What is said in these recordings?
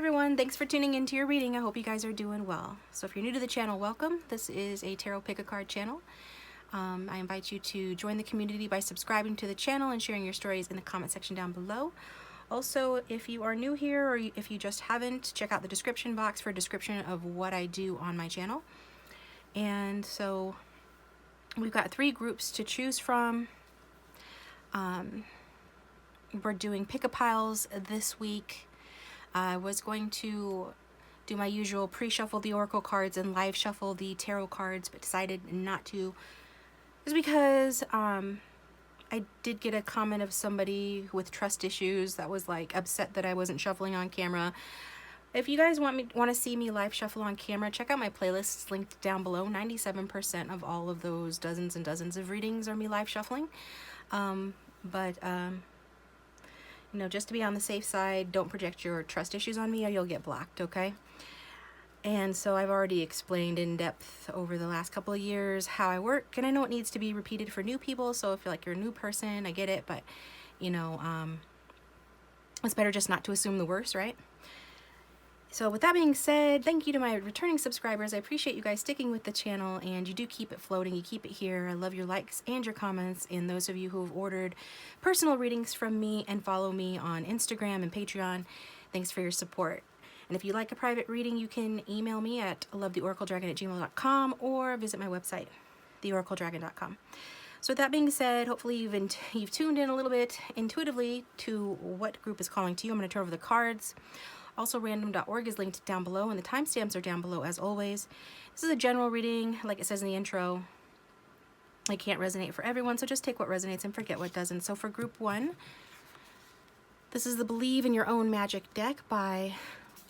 everyone, thanks for tuning into your reading. I hope you guys are doing well. So if you're new to the channel, welcome. This is a tarot pick a card channel. I invite you to join the community by subscribing to the channel and sharing your stories in the comment section down below. Also, if you are new here or if you just haven't, check out the description box for a description of what I do on my channel. And so we've got 3 groups to choose from. We're doing pick-a-piles this week. I was going to do my usual pre-shuffle the oracle cards and live shuffle the tarot cards, but decided not to. Just because I did get a comment of somebody with trust issues that was like upset that I wasn't shuffling on camera. If you guys want to see me live shuffle on camera, check out my playlists linked down below. 97% of all of those dozens and dozens of readings are me live shuffling. You know, just to be on the safe side, don't project your trust issues on me or you'll get blocked, okay? And so I've already explained in depth over the last couple of years how I work, and I know it needs to be repeated for new people, so if you're like you're a new person, I get it, but you know, it's better just not to assume the worst, right? So with that being said, thank you to my returning subscribers. I appreciate you guys sticking with the channel, and you do keep it floating, you keep it here. I love your likes and your comments, and those of you who have ordered personal readings from me and follow me on Instagram and Patreon, thanks for your support. And if you like a private reading, you can email me at lovetheoracledragon@gmail.com or visit my website, TheOracleDragon.com. So with that being said, hopefully you've tuned in a little bit intuitively to what group is calling to you. I'm going to turn over the cards. Also, random.org is linked down below, and the timestamps are down below as always. This is a general reading, like it says in the intro. It can't resonate for everyone, so just take what resonates and forget what doesn't. So for group 1, this is the Believe in Your Own Magic deck by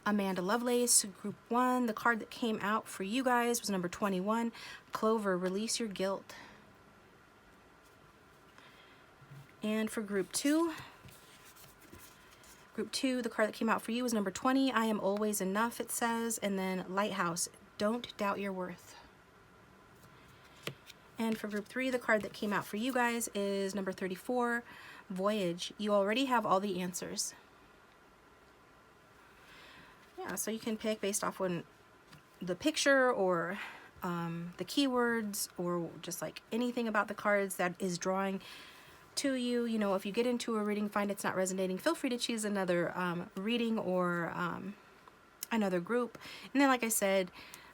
Amanda Lovelace. Group 1, the card that came out for you guys was number 21, Clover, Release Your Guilt. And for group 2, the card that came out for you was number 20, I Am Always Enough, it says, and then Lighthouse, Don't Doubt Your Worth. And for group 3, the card that came out for you guys is number 34, Voyage, You Already Have All the Answers. Yeah, so you can pick based off on the picture or the keywords or just like anything about the cards that is drawing to you. You know, if you get into a reading, find it's not resonating, feel free to choose another reading or another group. And then, like I said,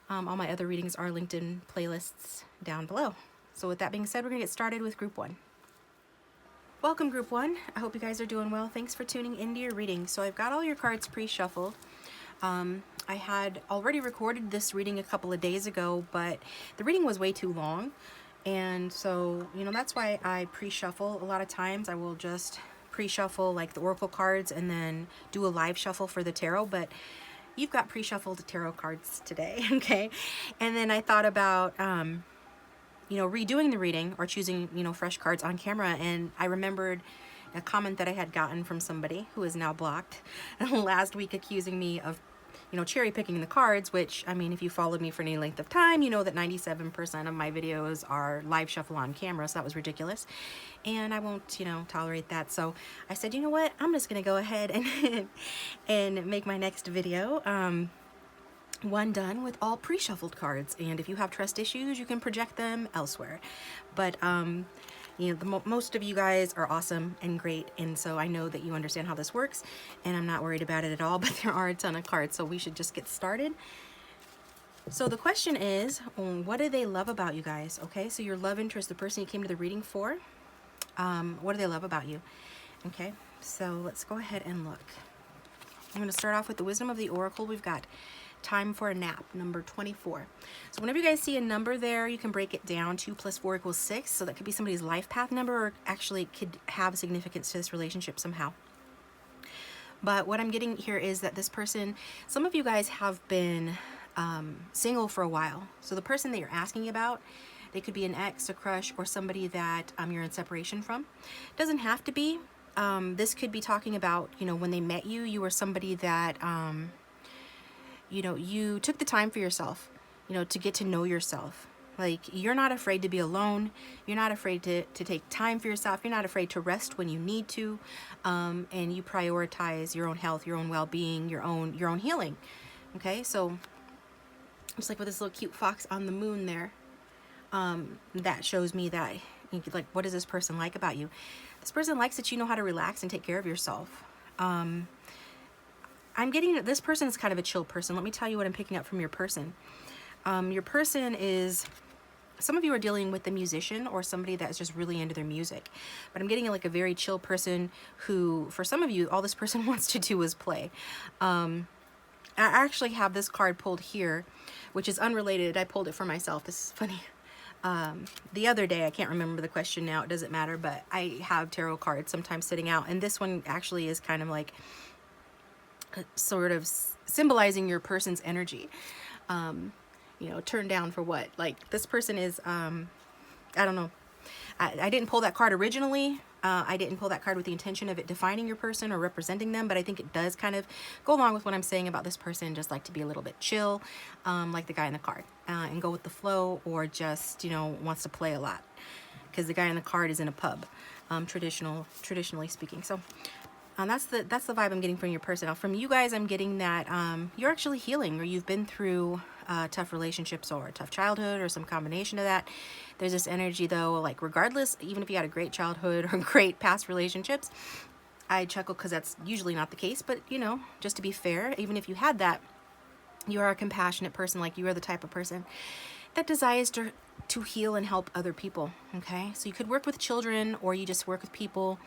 all my other readings are linked in playlists down below. So with that being said, we're gonna get started with group 1. Welcome, group 1. I hope you guys are doing well. Thanks for tuning into your reading. So I've got all your cards pre-shuffled. I had already recorded this reading a couple of days ago, but the reading was way too long. And so, you know, that's why I pre-shuffle. A lot of times I will just pre-shuffle like the oracle cards and then do a live shuffle for the tarot, but you've got pre-shuffled tarot cards today, okay? And then I thought about, you know, redoing the reading or choosing, you know, fresh cards on camera, and I remembered a comment that I had gotten from somebody who is now blocked last week accusing me of, you know, cherry picking the cards, which, I mean, if you followed me for any length of time, you know that 97% of my videos are live shuffle on camera, so that was ridiculous. And I won't, you know, tolerate that. So I said, you know what, I'm just going to go ahead and make my next video, one done with all pre-shuffled cards. And if you have trust issues, you can project them elsewhere. But, you know, most of you guys are awesome and great, and so I know that you understand how this works, and I'm not worried about it at all, but there are a ton of cards, so we should just get started. So the question is, what do they love about you guys? Okay, so your love interest, the person you came to the reading for, what do they love about you? Okay, so let's go ahead and look. I'm going to start off with the Wisdom of the Oracle. We've got Time for a Nap, number 24. So whenever you guys see a number there, you can break it down. 2 + 4 = 6. So that could be somebody's life path number, or actually could have significance to this relationship somehow. But what I'm getting here is that this person, some of you guys have been single for a while. So the person that you're asking about, they could be an ex, a crush, or somebody that you're in separation from. Doesn't have to be. This could be talking about, you know, when they met you, you were somebody that you know, you took the time for yourself, you know, to get to know yourself. Like, you're not afraid to be alone. You're not afraid to take time for yourself. You're not afraid to rest when you need to. And you prioritize your own health, your own well-being, your own healing. Okay, so just like with this little cute fox on the moon there, that shows me that, like, what does this person like about you? This person likes that you know how to relax and take care of yourself. I'm getting that this person is kind of a chill person. Let me tell you what I'm picking up from your person. Your person is, some of you are dealing with a musician or somebody that's just really into their music. But I'm getting like a very chill person who, for some of you, all this person wants to do is play. I actually have this card pulled here, which is unrelated. I pulled it for myself. This is funny. The other day, I can't remember the question now, it doesn't matter, but I have tarot cards sometimes sitting out, and this one actually is kind of like sort of symbolizing your person's energy. You know, turned down for what? Like, this person is, I don't know. I didn't pull that card originally. I didn't pull that card with the intention of it defining your person or representing them, but I think it does kind of go along with what I'm saying about this person, just like to be a little bit chill, like the guy in the card, and go with the flow, or just, you know, wants to play a lot, because the guy in the card is in a pub, traditionally speaking. So that's the vibe I'm getting from your person. Now, from you guys, I'm getting that you're actually healing, or you've been through tough relationships or a tough childhood or some combination of that. There's this energy, though, like, regardless, even if you had a great childhood or great past relationships, I chuckle because that's usually not the case, but, you know, just to be fair, even if you had that, you are a compassionate person. Like, you are the type of person that desires to heal and help other people. Okay, so you could work with children, or you just work with people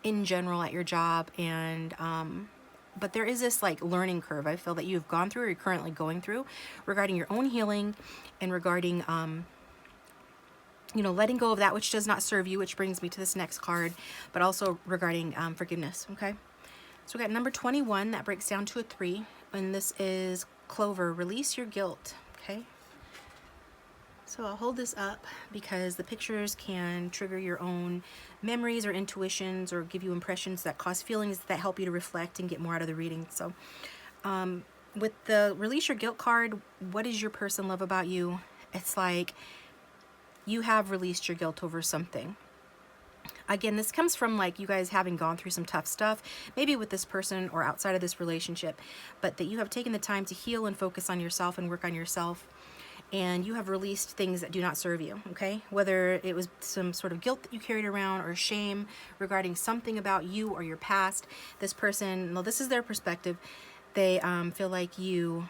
in general at your job, and but there is this like learning curve I feel that you've gone through, or you're currently going through, regarding your own healing, and regarding you know, letting go of that which does not serve you, which brings me to this next card, but also regarding forgiveness. Okay, so we got number 21, that breaks down to a 3, and this is Clover. Release your guilt. Okay, so I'll hold this up because the pictures can trigger your own memories or intuitions, or give you impressions that cause feelings that help you to reflect and get more out of the reading. So with the Release Your Guilt card, what does your person love about you? It's like you have released your guilt over something. Again, this comes from like you guys having gone through some tough stuff, maybe with this person or outside of this relationship, but that you have taken the time to heal and focus on yourself and work on yourself. And you have released things that do not serve you, okay? Whether it was some sort of guilt that you carried around, or shame regarding something about you or your past. This person, well, this is their perspective. They feel like you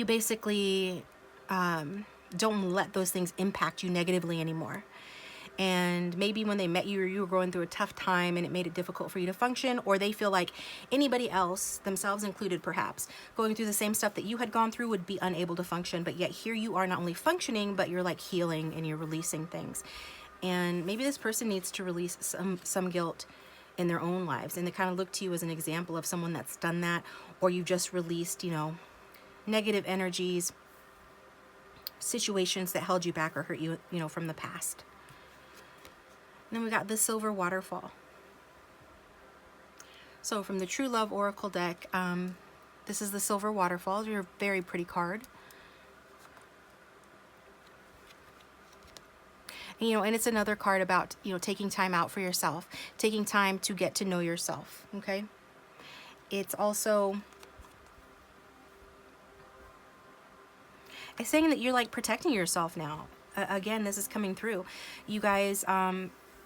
basically don't let those things impact you negatively anymore. And maybe when they met you, or you were going through a tough time and it made it difficult for you to function, or they feel like anybody else, themselves included perhaps, going through the same stuff that you had gone through would be unable to function. But yet here you are, not only functioning, but you're like healing and you're releasing things. And maybe this person needs to release some guilt in their own lives, and they kind of look to you as an example of someone that's done that, or you've just released, you know, negative energies, situations that held you back or hurt you, you know, from the past. Then we got the Silver Waterfall. So from the True Love Oracle deck, this is the Silver Waterfall. You're a very pretty card. And, you know, and it's another card about, you know, taking time out for yourself, taking time to get to know yourself, okay? It's also, it's saying that you're like protecting yourself now. Again, this is coming through. You guys,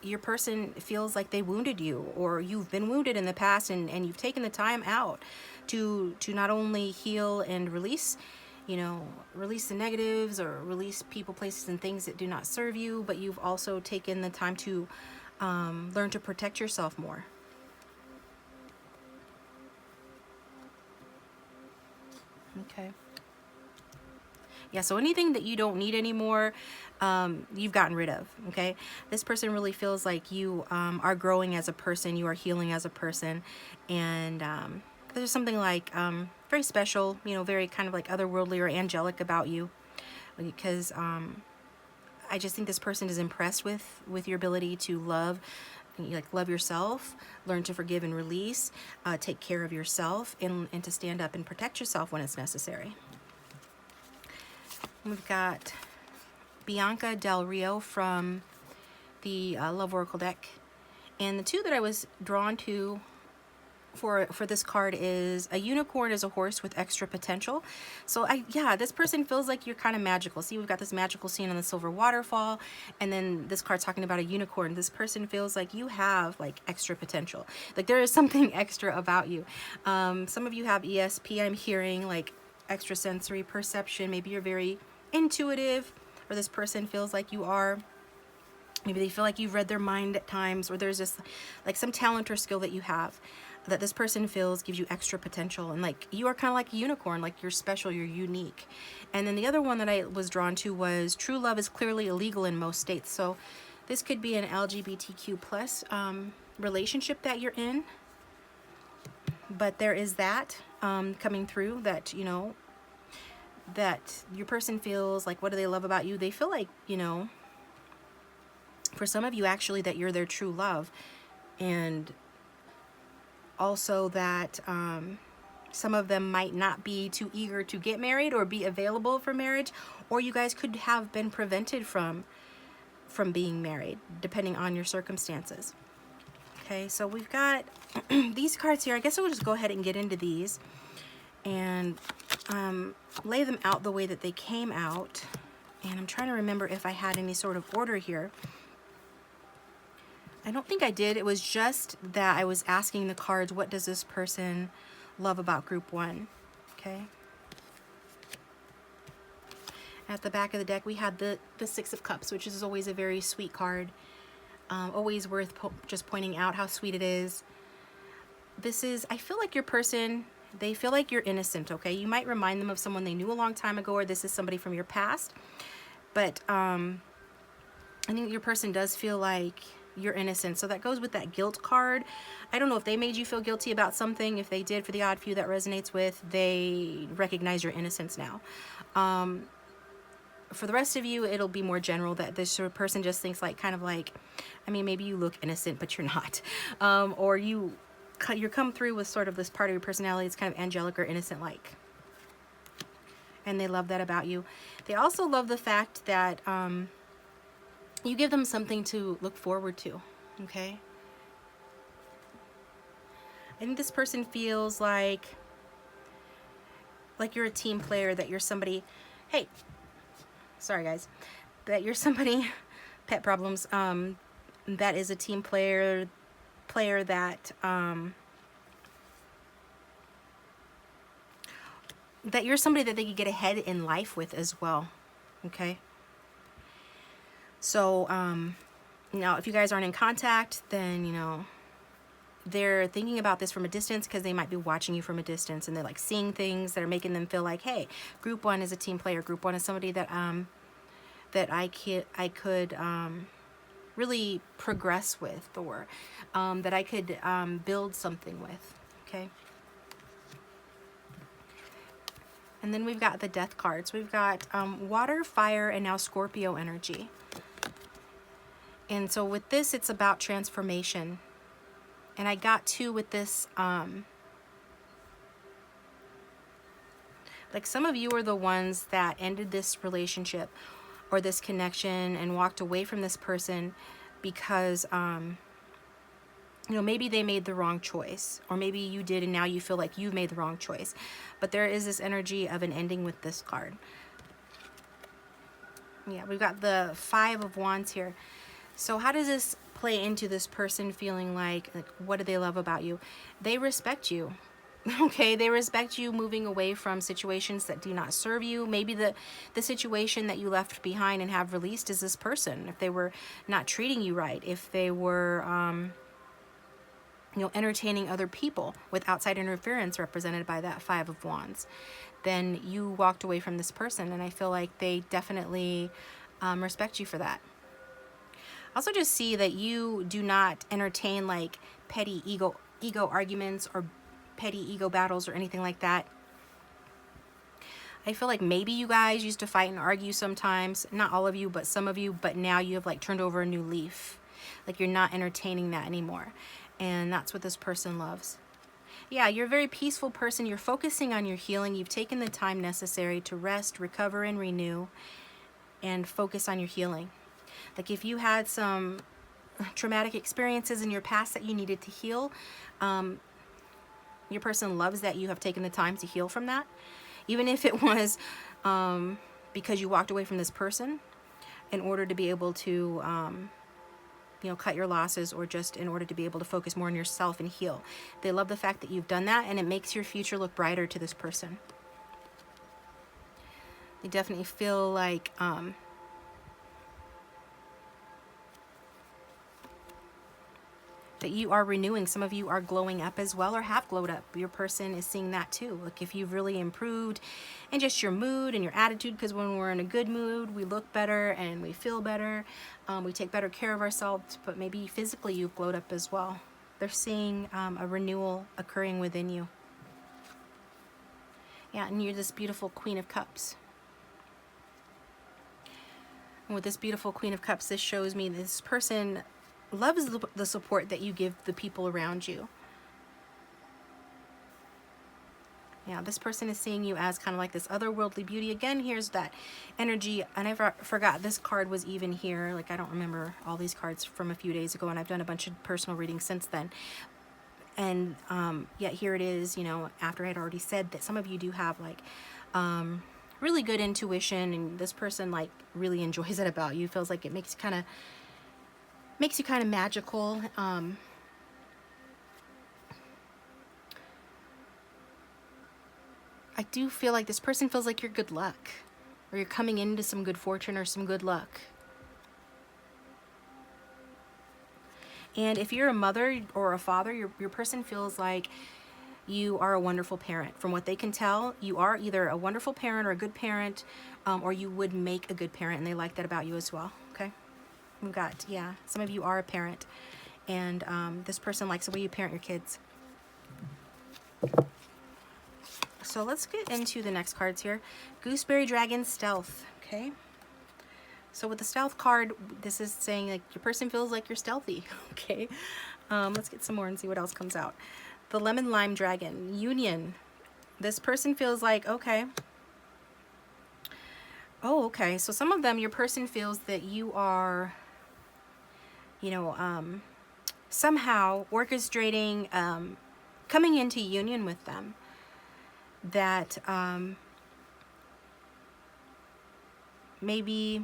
your person feels like they wounded you, or you've been wounded in the past, and you've taken the time out to not only heal and release, you know, release the negatives, or release people, places, and things that do not serve you, but you've also taken the time to learn to protect yourself more. Okay. Yeah, so anything that you don't need anymore, you've gotten rid of, okay? This person really feels like you are growing as a person, you are healing as a person, and there's something like very special, you know, very kind of like otherworldly or angelic about you, because I just think this person is impressed with your ability to love yourself, learn to forgive and release, take care of yourself, and to stand up and protect yourself when it's necessary. We've got Bianca Del Rio from the Love Oracle deck. And the two that I was drawn to for this card is a unicorn is a horse with extra potential. So yeah, this person feels like you're kind of magical. See, we've got this magical scene on the silver waterfall, and then this card's talking about a unicorn. This person feels like you have like extra potential. Like there is something extra about you. Some of you have ESP, I'm hearing, like extrasensory perception. Maybe you're very intuitive, or this person feels like you are. Maybe they feel like you've read their mind at times, or there's just like some talent or skill that you have that this person feels gives you extra potential, and like you are kind of like a unicorn, like you're special, you're unique. And then the other one that I was drawn to was true love is clearly illegal in most states. So this could be an LGBTQ plus relationship that you're in, but there is that coming through, that you know, that your person feels like, what do they love about you? They feel like, you know, for some of you actually, that you're their true love. And also that some of them might not be too eager to get married or be available for marriage, or you guys could have been prevented from being married, depending on your circumstances. Okay, so we've got these cards here. I guess we'll just go ahead and get into these and lay them out the way that they came out. And I'm trying to remember if I had any sort of order here. I don't think I did. It was just that I was asking the cards, what does this person love about group one? Okay. At the back of the deck, we had the Six of Cups, which is always a very sweet card. Always worth just pointing out how sweet it is. This is, I feel like your person, they feel like you're innocent, okay? You might remind them of someone they knew a long time ago, or this is somebody from your past. But I think your person does feel like you're innocent. So that goes with that guilt card. I don't know if they made you feel guilty about something. If they did, for the odd few that resonates with, they recognize your innocence now. For the rest of you, it'll be more general, that this sort of person just thinks like, kind of like, I mean, maybe you look innocent, but you're not. Or you're come through with sort of this part of your personality. It's kind of angelic or innocent-like. And they love that about you. They also love the fact that you give them something to look forward to, okay? I think this person feels like you're a team player, that you're somebody, hey, sorry guys, that you're somebody, pet problems, that is a team player that, that you're somebody that they could get ahead in life with as well, okay? So, now if you guys aren't in contact, then, you know, they're thinking about this from a distance, because they might be watching you from a distance, and they're like seeing things that are making them feel like, hey, group one is a team player. Group one is somebody that, that I could really progress with, or that I could build something with, okay? And then we've got the death cards. We've got water, fire, and now Scorpio energy. And so with this, it's about transformation. And I got two with this, like some of you are the ones that ended this relationship or this connection and walked away from this person because, you know, maybe they made the wrong choice, or maybe you did and now you feel like you've made the wrong choice. But there is this energy of an ending with this card. Yeah, we've got the Five of Wands here. So how does this play into this person feeling like what do they love about you? They respect you. Okay, they respect you moving away from situations that do not serve you. Maybe the situation that you left behind and have released is this person. If they were not treating you right, if they were, you know, entertaining other people with outside interference represented by that Five of Wands, then you walked away from this person. And I feel like they definitely respect you for that. Also just see that you do not entertain like petty ego arguments or petty ego battles or anything like that. I feel like maybe you guys used to fight and argue sometimes, not all of you, but some of you, but now you have like turned over a new leaf. Like you're not entertaining that anymore. And that's what this person loves. Yeah, you're a very peaceful person. You're focusing on your healing. You've taken the time necessary to rest, recover, and renew. and focus on your healing. Like if you had some traumatic experiences in your past that you needed to heal, your person loves that you have taken the time to heal from that. Even if it was because you walked away from this person in order to be able to cut your losses, or just in order to be able to focus more on yourself and heal. They love the fact that you've done that, and it makes your future look brighter to this person. They definitely feel like that you are renewing. Some of you are glowing up as well, or have glowed up. Your person is seeing that too. Like if you've really improved in just your mood and your attitude, because when we're in a good mood, we look better and we feel better. We take better care of ourselves, but maybe physically you've glowed up as well. They're seeing a renewal occurring within you. Yeah, and you're this beautiful Queen of Cups. And with this beautiful Queen of Cups, this shows me this person loves the support that you give the people around you. Yeah, this person is seeing you as kind of like this otherworldly beauty. Again, here's that energy. And I forgot this card was even here. Like, I don't remember all these cards from a few days ago, and I've done a bunch of personal readings since then. And yet here it is, after I'd already said that some of you do have like really good intuition, and this person like really enjoys it about you. Feels like it makes you kind of magical. I do feel like this person feels like you're good luck, or you're coming into some good fortune or some good luck. And if you're a mother or a father, your person feels like you are a wonderful parent. From what they can tell, you are either a wonderful parent or a good parent, or you would make a good parent, and they like that about you as well. Okay, we've got, yeah, some of you are a parent, and this person likes the way you parent your kids. So let's get into the next cards here. Gooseberry Dragon Stealth. Okay, so with the Stealth card, this is saying like your person feels like you're stealthy. Okay, let's get some more and see what else comes out. The Lemon Lime Dragon Union. This person feels like, okay. Oh, okay. So some of them, your person feels that you are, somehow orchestrating coming into union with them. That maybe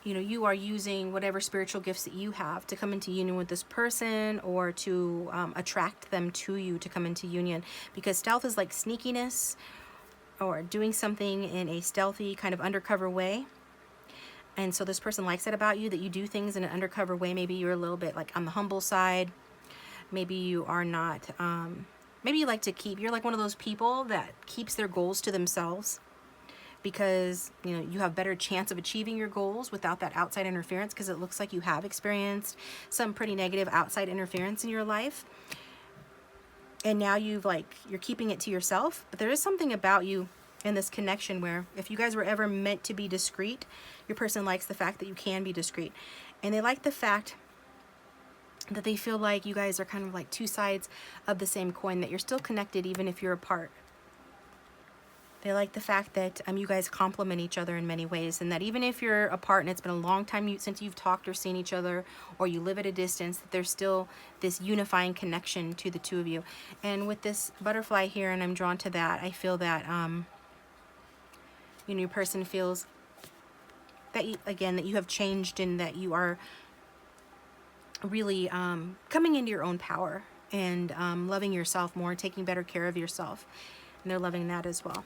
you are using whatever spiritual gifts that you have to come into union with this person, or to attract them to you to come into union, because stealth is like sneakiness, or doing something in a stealthy kind of undercover way. And so this person likes it about you, that you do things in an undercover way. Maybe you're a little bit like on the humble side. Maybe you are not, maybe you like to you're like one of those people that keeps their goals to themselves, because, you have better chance of achieving your goals without that outside interference, because it looks like you have experienced some pretty negative outside interference in your life. And now you're keeping it to yourself. But there is something about you in this connection where if you guys were ever meant to be discreet, your person likes the fact that you can be discreet. And they like the fact that they feel like you guys are kind of like two sides of the same coin, that you're still connected even if you're apart. They like the fact that you guys complement each other in many ways, and that even if you're apart and it's been a long time since you've talked or seen each other, or you live at a distance, that there's still this unifying connection to the two of you. And with this butterfly here, and I'm drawn to that, I feel that your person feels that that you have changed, and that you are really coming into your own power, and loving yourself more, taking better care of yourself, and they're loving that as well.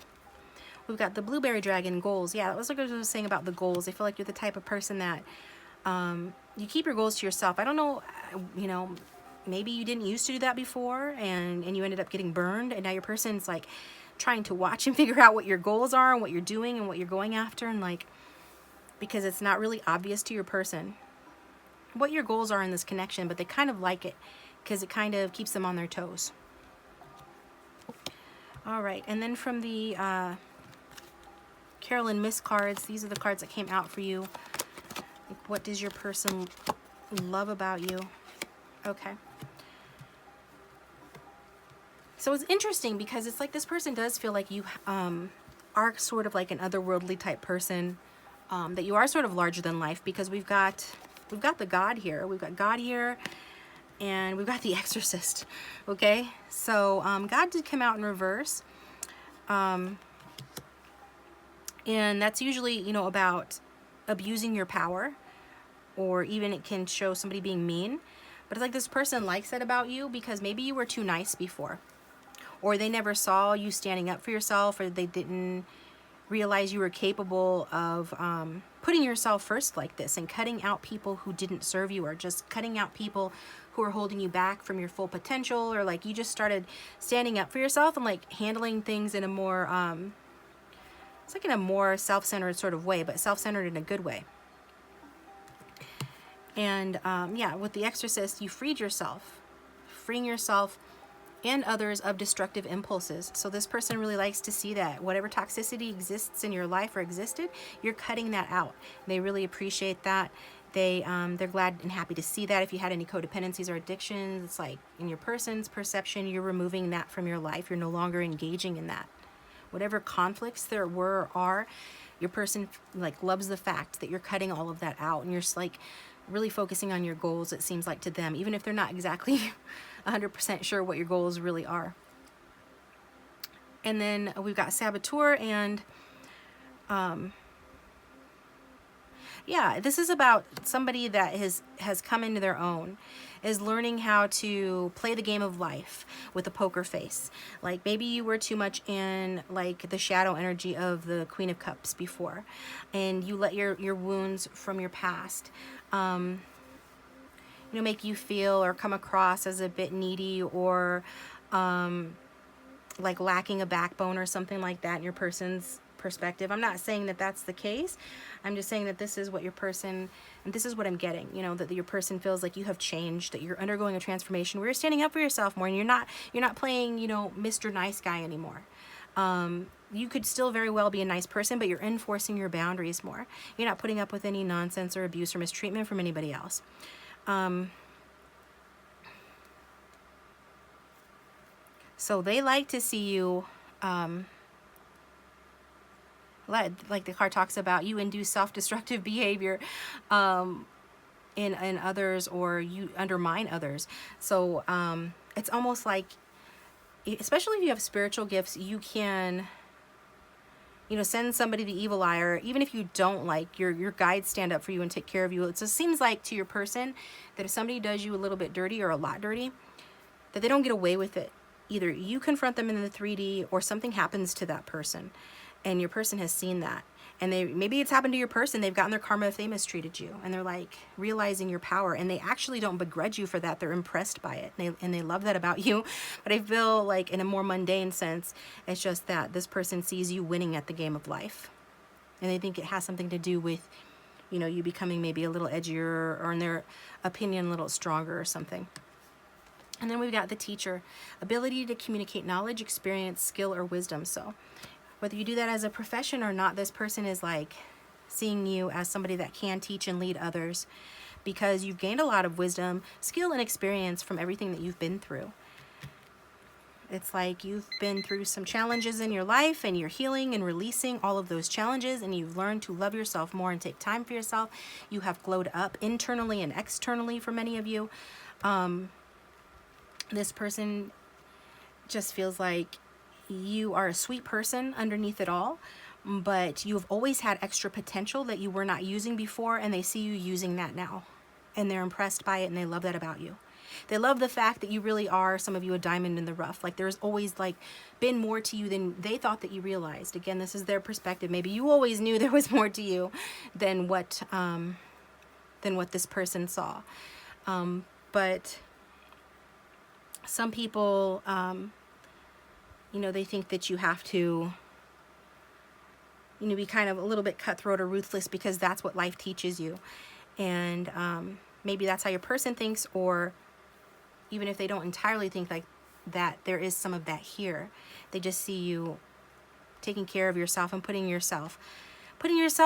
We've got the Blueberry Dragon Goals. Yeah, that was like I was saying about the goals. I feel like you're the type of person that you keep your goals to yourself. I don't know, maybe you didn't used to do that before, and you ended up getting burned, and now your person's like trying to watch and figure out what your goals are and what you're doing and what you're going after, and because it's not really obvious to your person what your goals are in this connection, but they kind of like it because it kind of keeps them on their toes. All right, and then from the Carolyn Miss cards, these are the cards that came out for you. Like, what does your person love about you? Okay. So it's interesting because it's like this person does feel like you are sort of like an otherworldly type person, that you are sort of larger than life, because we've got the God here. We've got God here, and we've got the Exorcist. Okay, so God did come out in reverse, and that's usually, you know, about abusing your power, or even it can show somebody being mean. But it's like this person likes that about you because maybe you were too nice before, or they never saw you standing up for yourself, or they didn't realize you were capable of putting yourself first like this and cutting out people who didn't serve you, or just cutting out people who are holding you back from your full potential, or like you just started standing up for yourself and like handling things in a more it's like in a more self-centered sort of way, but self-centered in a good way. And yeah, with the Exorcist, you freed yourself, freeing yourself and others of destructive impulses. So this person really likes to see that whatever toxicity exists in your life or existed, you're cutting that out. They really appreciate that. They're glad and happy to see that. If you had any codependencies or addictions, it's like in your person's perception, you're removing that from your life. You're no longer engaging in that. Whatever conflicts there were or are, your person like loves the fact that you're cutting all of that out, and you're just like really focusing on your goals, it seems like, to them, even if they're not exactly 100% sure what your goals really are. And then we've got Saboteur, and yeah, this is about somebody that has come into their own, is learning how to play the game of life with a poker face. Like maybe you were too much in like the shadow energy of the Queen of Cups before, and you let your wounds from your past you know, make you feel or come across as a bit needy, or like lacking a backbone or something like that in your person's perspective. I'm not saying that that's the case. I'm just saying that this is what your person, and this is what I'm getting, you know, that your person feels like you have changed, that you're undergoing a transformation where you're standing up for yourself more, and you're not playing, you know, Mr. Nice Guy anymore. You could still very well be a nice person, but you're enforcing your boundaries more. You're not putting up with any nonsense or abuse or mistreatment from anybody else. So they like to see you, like the card talks about, you induce self-destructive behavior in others, or you undermine others. So it's almost like, especially if you have spiritual gifts, you can, you know, send somebody the evil eye, or even if you don't, like your guides stand up for you and take care of you. It just seems like to your person that if somebody does you a little bit dirty or a lot dirty, that they don't get away with it. Either you confront them in the 3D, or something happens to that person, and your person has seen that, and maybe it's happened to your person. They've gotten their karma if they mistreated you, and they're like realizing your power, and they actually don't begrudge you for that. They're impressed by it, and they love that about you. But I feel like in a more mundane sense, it's just that this person sees you winning at the game of life, and they think it has something to do with, you know, you becoming maybe a little edgier, or in their opinion a little stronger or something. And then we've got the Teacher, ability to communicate knowledge, experience, skill, or wisdom. So whether you do that as a profession or not, this person is like seeing you as somebody that can teach and lead others, because you've gained a lot of wisdom, skill, and experience from everything that you've been through. It's like you've been through some challenges in your life, and you're healing and releasing all of those challenges, and you've learned to love yourself more and take time for yourself. You have glowed up internally and externally for many of you. This person just feels like you are a sweet person underneath it all, but you've always had extra potential that you were not using before, and they see you using that now, and they're impressed by it, and they love that about you. They love the fact that you really are, some of you, a diamond in the rough. Like there's always like been more to you than they thought that you realized. Again, this is their perspective. Maybe you always knew there was more to you than what this person saw. But some people, you know, they think that you have to, you know, be kind of a little bit cutthroat or ruthless because that's what life teaches you. And maybe that's how your person thinks, or even if they don't entirely think like that, there is some of that here. They just see you taking care of yourself and putting yourself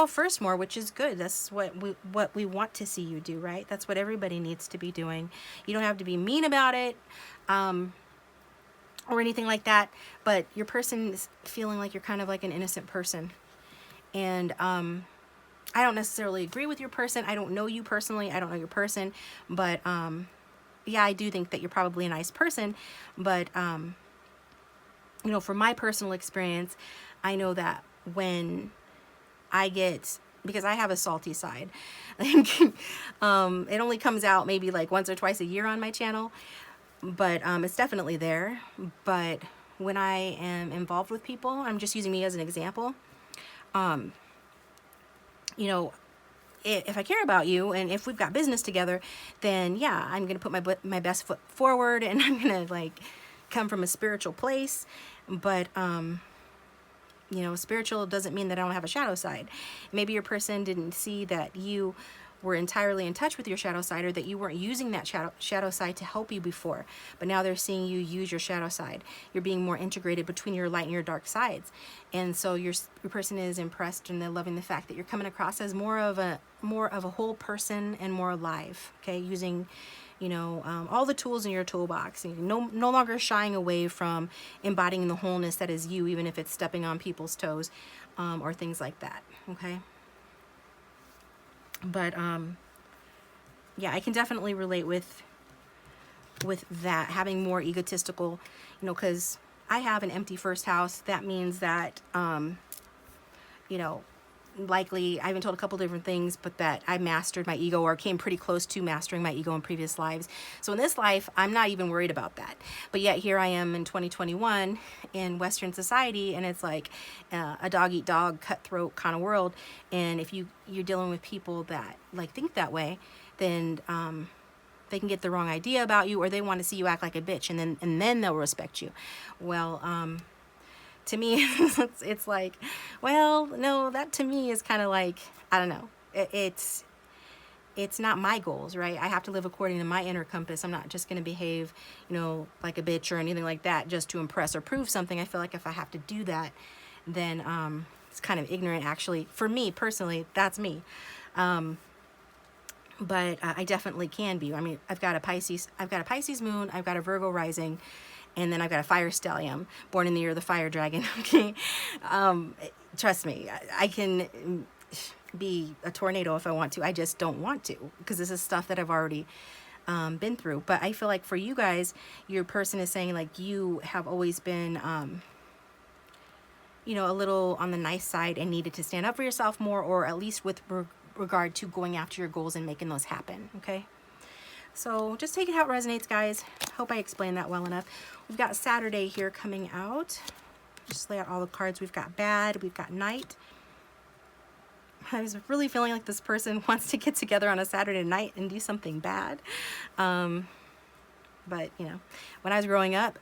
first more, which is good. That's what we want to see you do, right? That's what everybody needs to be doing. You don't have to be mean about it, or anything like that, but your person is feeling like you're kind of like an innocent person. And I don't necessarily agree with your person. I don't know you personally. I don't know your person, but yeah, I do think that you're probably a nice person. But you know, from my personal experience, I know that when I get, because I have a salty side, it only comes out maybe like once or twice a year on my channel, but it's definitely there. But when I am involved with people, I'm just using me as an example, you know, if I care about you and if we've got business together, then yeah, I'm going to put my best foot forward, and I'm going to like come from a spiritual place. But you know, spiritual doesn't mean that I don't have a shadow side. Maybe your person didn't see that you were entirely in touch with your shadow side, or that you weren't using that shadow side to help you before. But now they're seeing you use your shadow side. You're being more integrated between your light and your dark sides. And so your person is impressed, and they're loving the fact that you're coming across as more of a whole person and more alive. Okay, using, you know, all the tools in your toolbox. And no longer shying away from embodying the wholeness that is you, even if it's stepping on people's toes, or things like that. Okay. But yeah, I can definitely relate with that, having more egotistical, you know, because I have an empty first house. That means that you know, likely I've been told a couple different things, but that I mastered my ego, or came pretty close to mastering my ego in previous lives. So in this life, I'm not even worried about that. But yet here I am in 2021 in Western society, and it's like a dog eat dog, cutthroat kind of world. And if you're dealing with people that like think that way, then they can get the wrong idea about you, or they want to see you act like a bitch, and then they'll respect you. Well, to me, it's like, well, no, that to me is kind of like, I don't know. It's not my goals, right? I have to live according to my inner compass. I'm not just going to behave, you know, like a bitch or anything like that just to impress or prove something. I feel like if I have to do that, then it's kind of ignorant, actually. For me personally, that's me. But I definitely can be. I mean, I've got a Pisces moon, I've got a Virgo rising, and then I've got a fire stellium, born in the year of the fire dragon. Okay, trust me, I can be a tornado if I want to. I just don't want to, because this is stuff that I've already been through. But I feel like for you guys, your person is saying like you have always been, you know, a little on the nice side and needed to stand up for yourself more, or at least with regard to going after your goals and making those happen. Okay. So just take it how it resonates, guys. Hope I explained that well enough. We've got Saturday here coming out. Just lay out all the cards. We've got bad. We've got night. I was really feeling like this person wants to get together on a Saturday night and do something bad. But, you know, when I was growing up,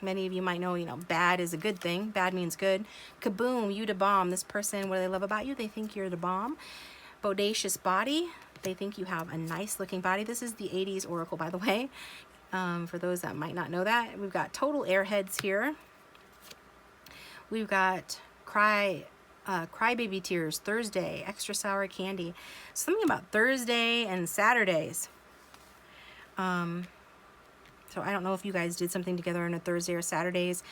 many of you might know, you know, bad is a good thing. Bad means good. Kaboom, you the bomb. This person, what do they love about you? They think you're the bomb. Bodacious body. They think you have a nice looking body. This is the 80s oracle, by the way. For those that might not know that. We've got total airheads here. We've got crybaby tears, Thursday, extra sour candy. Something about Thursday and Saturdays. So I don't know if you guys did something together on a Thursday or Saturdays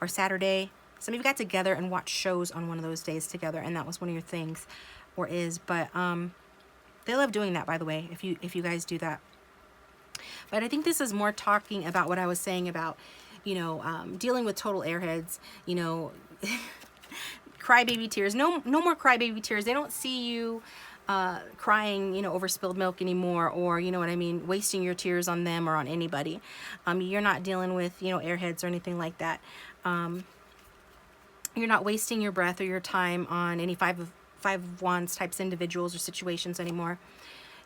or Saturday. Some of you got together and watched shows on one of those days together, and that was one of your things, or is. But they love doing that, by the way, if you guys do that. But I think this is more talking about what I was saying about, you know, dealing with total airheads, you know, crybaby tears. No more crybaby tears. They don't see you crying, you know, over spilled milk anymore, or, you know what I mean, wasting your tears on them or on anybody. You're not dealing with, you know, airheads or anything like that. You're not wasting your breath or your time on any five of wands types individuals or situations anymore.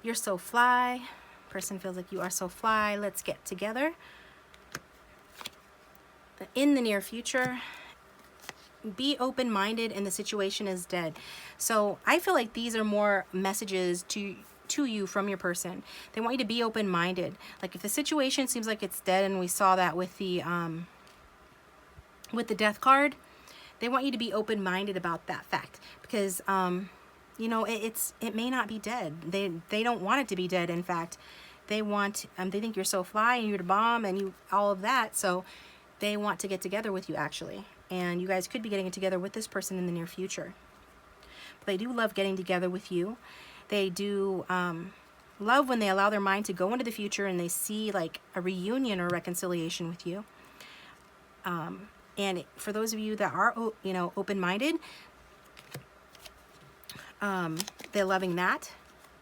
You're so fly. Person feels like you are so fly. Let's get together. In the near future, be open-minded and the situation is dead. So I feel like these are more messages to you from your person. They want you to be open-minded. Like if the situation seems like it's dead, and we saw that with the death card, they want you to be open-minded about that fact, because you know, it may not be dead. They don't want it to be dead. In fact, they want they think you're so fly and you're the bomb and you all of that. So They want to get together with you, actually, and you guys could be getting together with this person in the near future. But they do love getting together with you. They do love when they allow their mind to go into the future and they see like a reunion or reconciliation with you. And for those of you that are, you know, open-minded, they're loving that.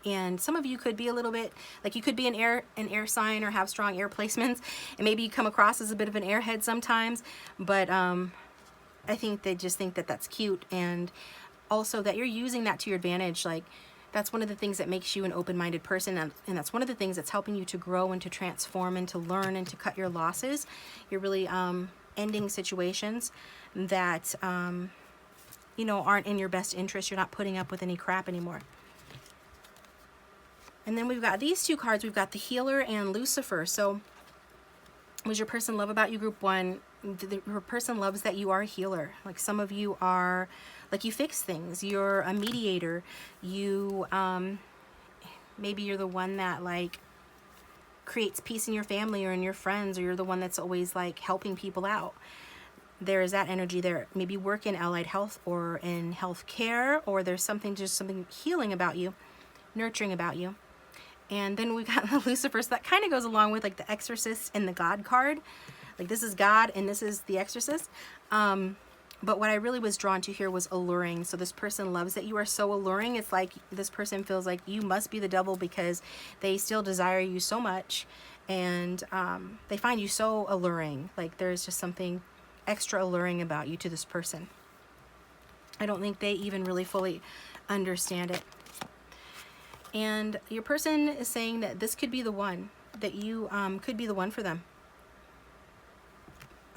And some of you could be a little bit, like you could be an air sign or have strong air placements, and maybe you come across as a bit of an airhead sometimes, but I think they just think that that's cute, and also that you're using that to your advantage. Like, that's one of the things that makes you an open-minded person, and that's one of the things that's helping you to grow and to transform and to learn and to cut your losses. You're really ending situations that you know, aren't in your best interest. You're not putting up with any crap anymore. And then we've got these two cards. We've got the Healer and Lucifer. So what does your person love about you, group one? Your person loves that you are a healer. Like, some of you are, like, you fix things. You're a mediator. You, maybe you're the one that, like, creates peace in your family or in your friends, or you're the one that's always, like, helping people out. There is that energy there. Maybe work in allied health or in health care, or there's something, just something healing about you, nurturing about you. And then we got the Lucifer, so that kind of goes along with like the Exorcist and the God card. Like, this is God and this is the Exorcist. But what I really was drawn to here was alluring. So this person loves that you are so alluring. It's like this person feels like you must be the devil because they still desire you so much. And they find you so alluring. Like, there's just something extra alluring about you to this person. I don't think they even really fully understand it. And your person is saying that this could be the one, that you could be the one for them.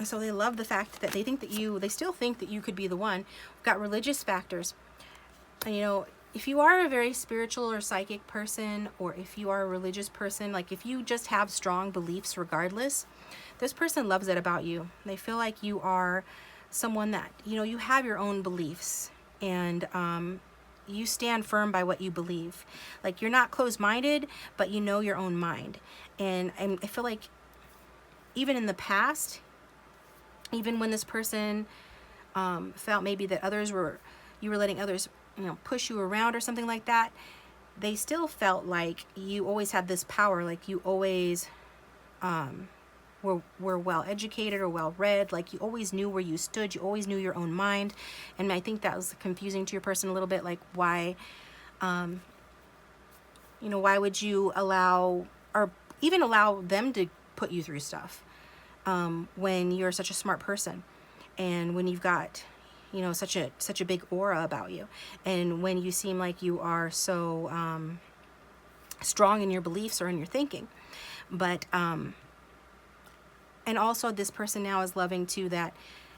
So they love the fact that they think that they still think that you could be the one. We've got religious factors. And, you know, if you are a very spiritual or psychic person, or if you are a religious person, like if you just have strong beliefs regardless, this person loves that about you. They feel like you are someone that, you know, you have your own beliefs, and you stand firm by what you believe. Like, you're not closed-minded, but you know your own mind. And I feel like even in the past, even when this person felt maybe that you were letting others, you know, push you around or something like that, they still felt like you always had this power. Like, you always were well educated or well read. Like, you always knew where you stood. You always knew your own mind. And I think that was confusing to your person a little bit. Like, why, you know, why would you allow, or even allow them to put you through stuff when you're such a smart person, and when you've got, you know, such a big aura about you, and when you seem like you are so strong in your beliefs or in your thinking. But and also this person now is loving too, that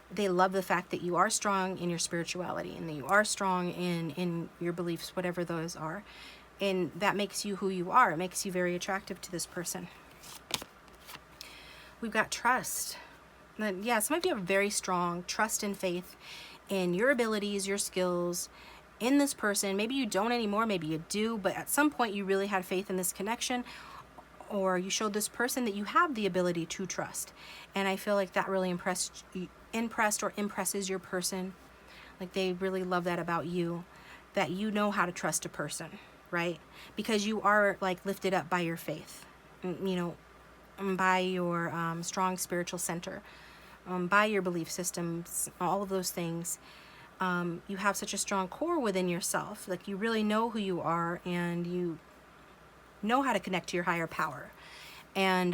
they love the fact that you are strong in your spirituality and that you are strong in your beliefs, whatever those are. And that makes you who you are. It makes you very attractive to this person. We've got trust. And yeah, some of you have very strong trust and faith in your abilities, your skills, in this person. Maybe you don't anymore, maybe you do, but at some point you really had faith in this connection, or you showed this person that you have the ability to trust. And I feel like that really impressed or impresses your person. Like, they really love that about you, that you know how to trust a person, right? Because you are like lifted up by your faith, you know, by your strong spiritual center, by your belief systems, all of those things. You have such a strong core within yourself. Like, you really know who you are, and you know how to connect to your higher power. And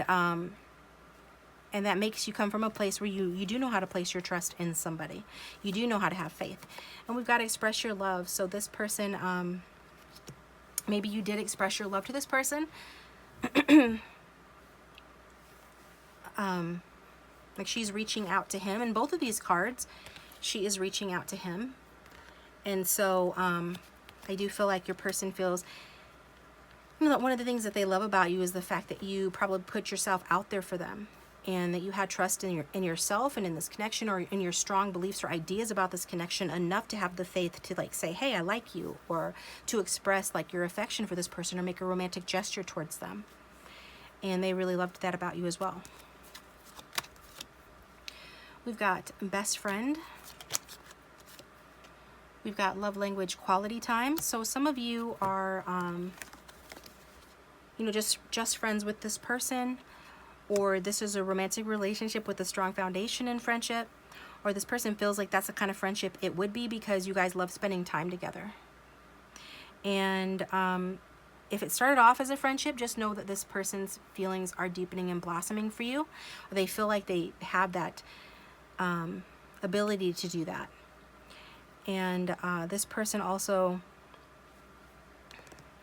that makes you come from a place where you do know how to place your trust in somebody. You do know how to have faith. And we've got to express your love. So this person, maybe you did express your love to this person. Like, she's reaching out to him. In both of these cards, she is reaching out to him. And so I do feel like your person feels, you know, that one of the things that they love about you is the fact that you probably put yourself out there for them, and that you had trust in yourself and in this connection, or in your strong beliefs or ideas about this connection, enough to have the faith to like say, hey, I like you, or to express like your affection for this person, or make a romantic gesture towards them. And they really loved that about you as well. We've got best friend. We've got love language, quality time. So some of you are, you know, just friends with this person, or this is a romantic relationship with a strong foundation in friendship, or this person feels like that's the kind of friendship it would be because you guys love spending time together. And if it started off as a friendship, just know that this person's feelings are deepening and blossoming for you. They feel like they have that ability to do that. And this person also,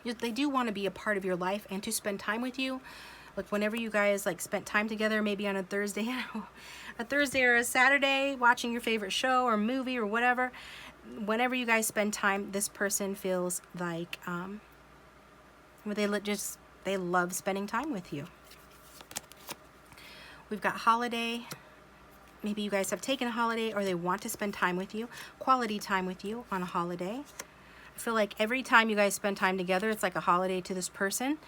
they do want to be a part of your life and to spend time with you. Like whenever you guys like spent time together, maybe on a Thursday or a Saturday, watching your favorite show or movie or whatever, whenever you guys spend time, this person feels like they love spending time with you. We've got holiday. Maybe you guys have taken a holiday, or they want to spend time with you, quality time with you on a holiday. I feel like every time you guys spend time together, it's like a holiday to this person.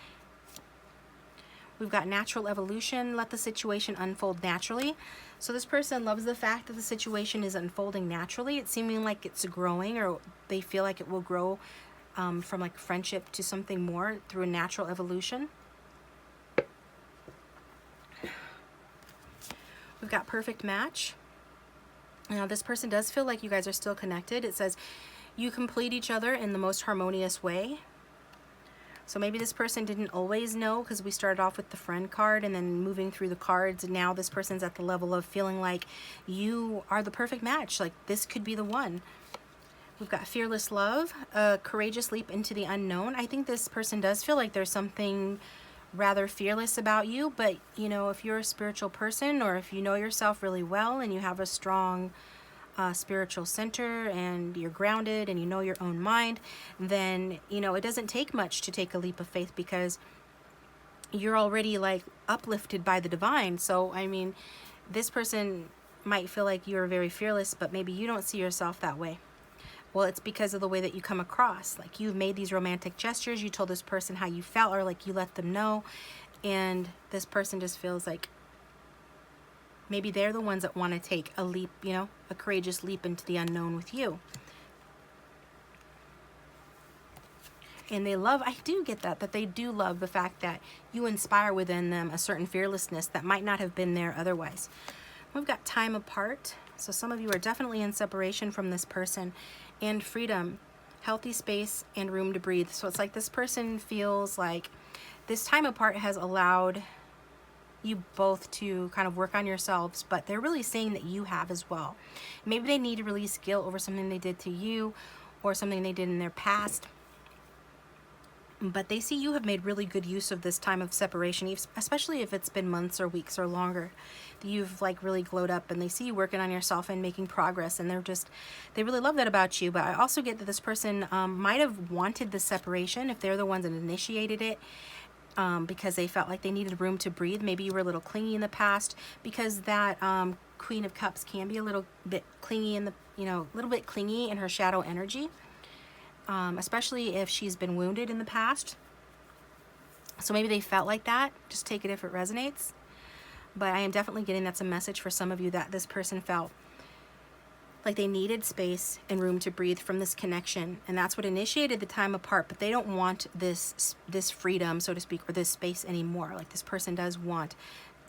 We've got natural evolution. Let the situation unfold naturally. So this person loves the fact that the situation is unfolding naturally. It's seeming like it's growing, or they feel like it will grow from like friendship to something more through a natural evolution. We've got perfect match. Now this person does feel like you guys are still connected. It says you complete each other in the most harmonious way. So maybe this person didn't always know, because we started off with the friend card and then moving through the cards, and now this person's at the level of feeling like you are the perfect match, like this could be the one. We've got fearless love, a courageous leap into the unknown. I think this person does feel like there's something rather fearless about you, but you know, if you're a spiritual person, or if you know yourself really well and you have a strong spiritual center and you're grounded and you know your own mind, then you know it doesn't take much to take a leap of faith, because you're already like uplifted by the divine. So I mean, this person might feel like you're very fearless, but maybe you don't see yourself that way. Well, it's because of the way that you come across. Like you've made these romantic gestures, you told this person how you felt, or like you let them know, and this person just feels like maybe they're the ones that want to take a leap, you know, a courageous leap into the unknown with you. And they love, I do get that they do love the fact that you inspire within them a certain fearlessness that might not have been there otherwise. We've got time apart. So some of you are definitely in separation from this person. And freedom, healthy space, and room to breathe. So it's like this person feels like this time apart has allowed you both to kind of work on yourselves, but they're really saying that you have as well. Maybe they need to release guilt over something they did to you, or something they did in their past. But they see you have made really good use of this time of separation, especially if it's been months or weeks or longer. You've like really glowed up, and they see you working on yourself and making progress, and they really love that about you. But I also get that this person might have wanted this separation if they're the ones that initiated it, because they felt like they needed room to breathe. Maybe you were a little clingy in the past, because that Queen of Cups can be a little bit clingy in the, you know, a little bit clingy in her shadow energy. Especially if she's been wounded in the past. So maybe they felt like that. Just take it if it resonates. But I am definitely getting that's a message for some of you, that this person felt like they needed space and room to breathe from this connection. And that's what initiated the time apart. But they don't want this freedom, so to speak, or this space anymore. Like this person does want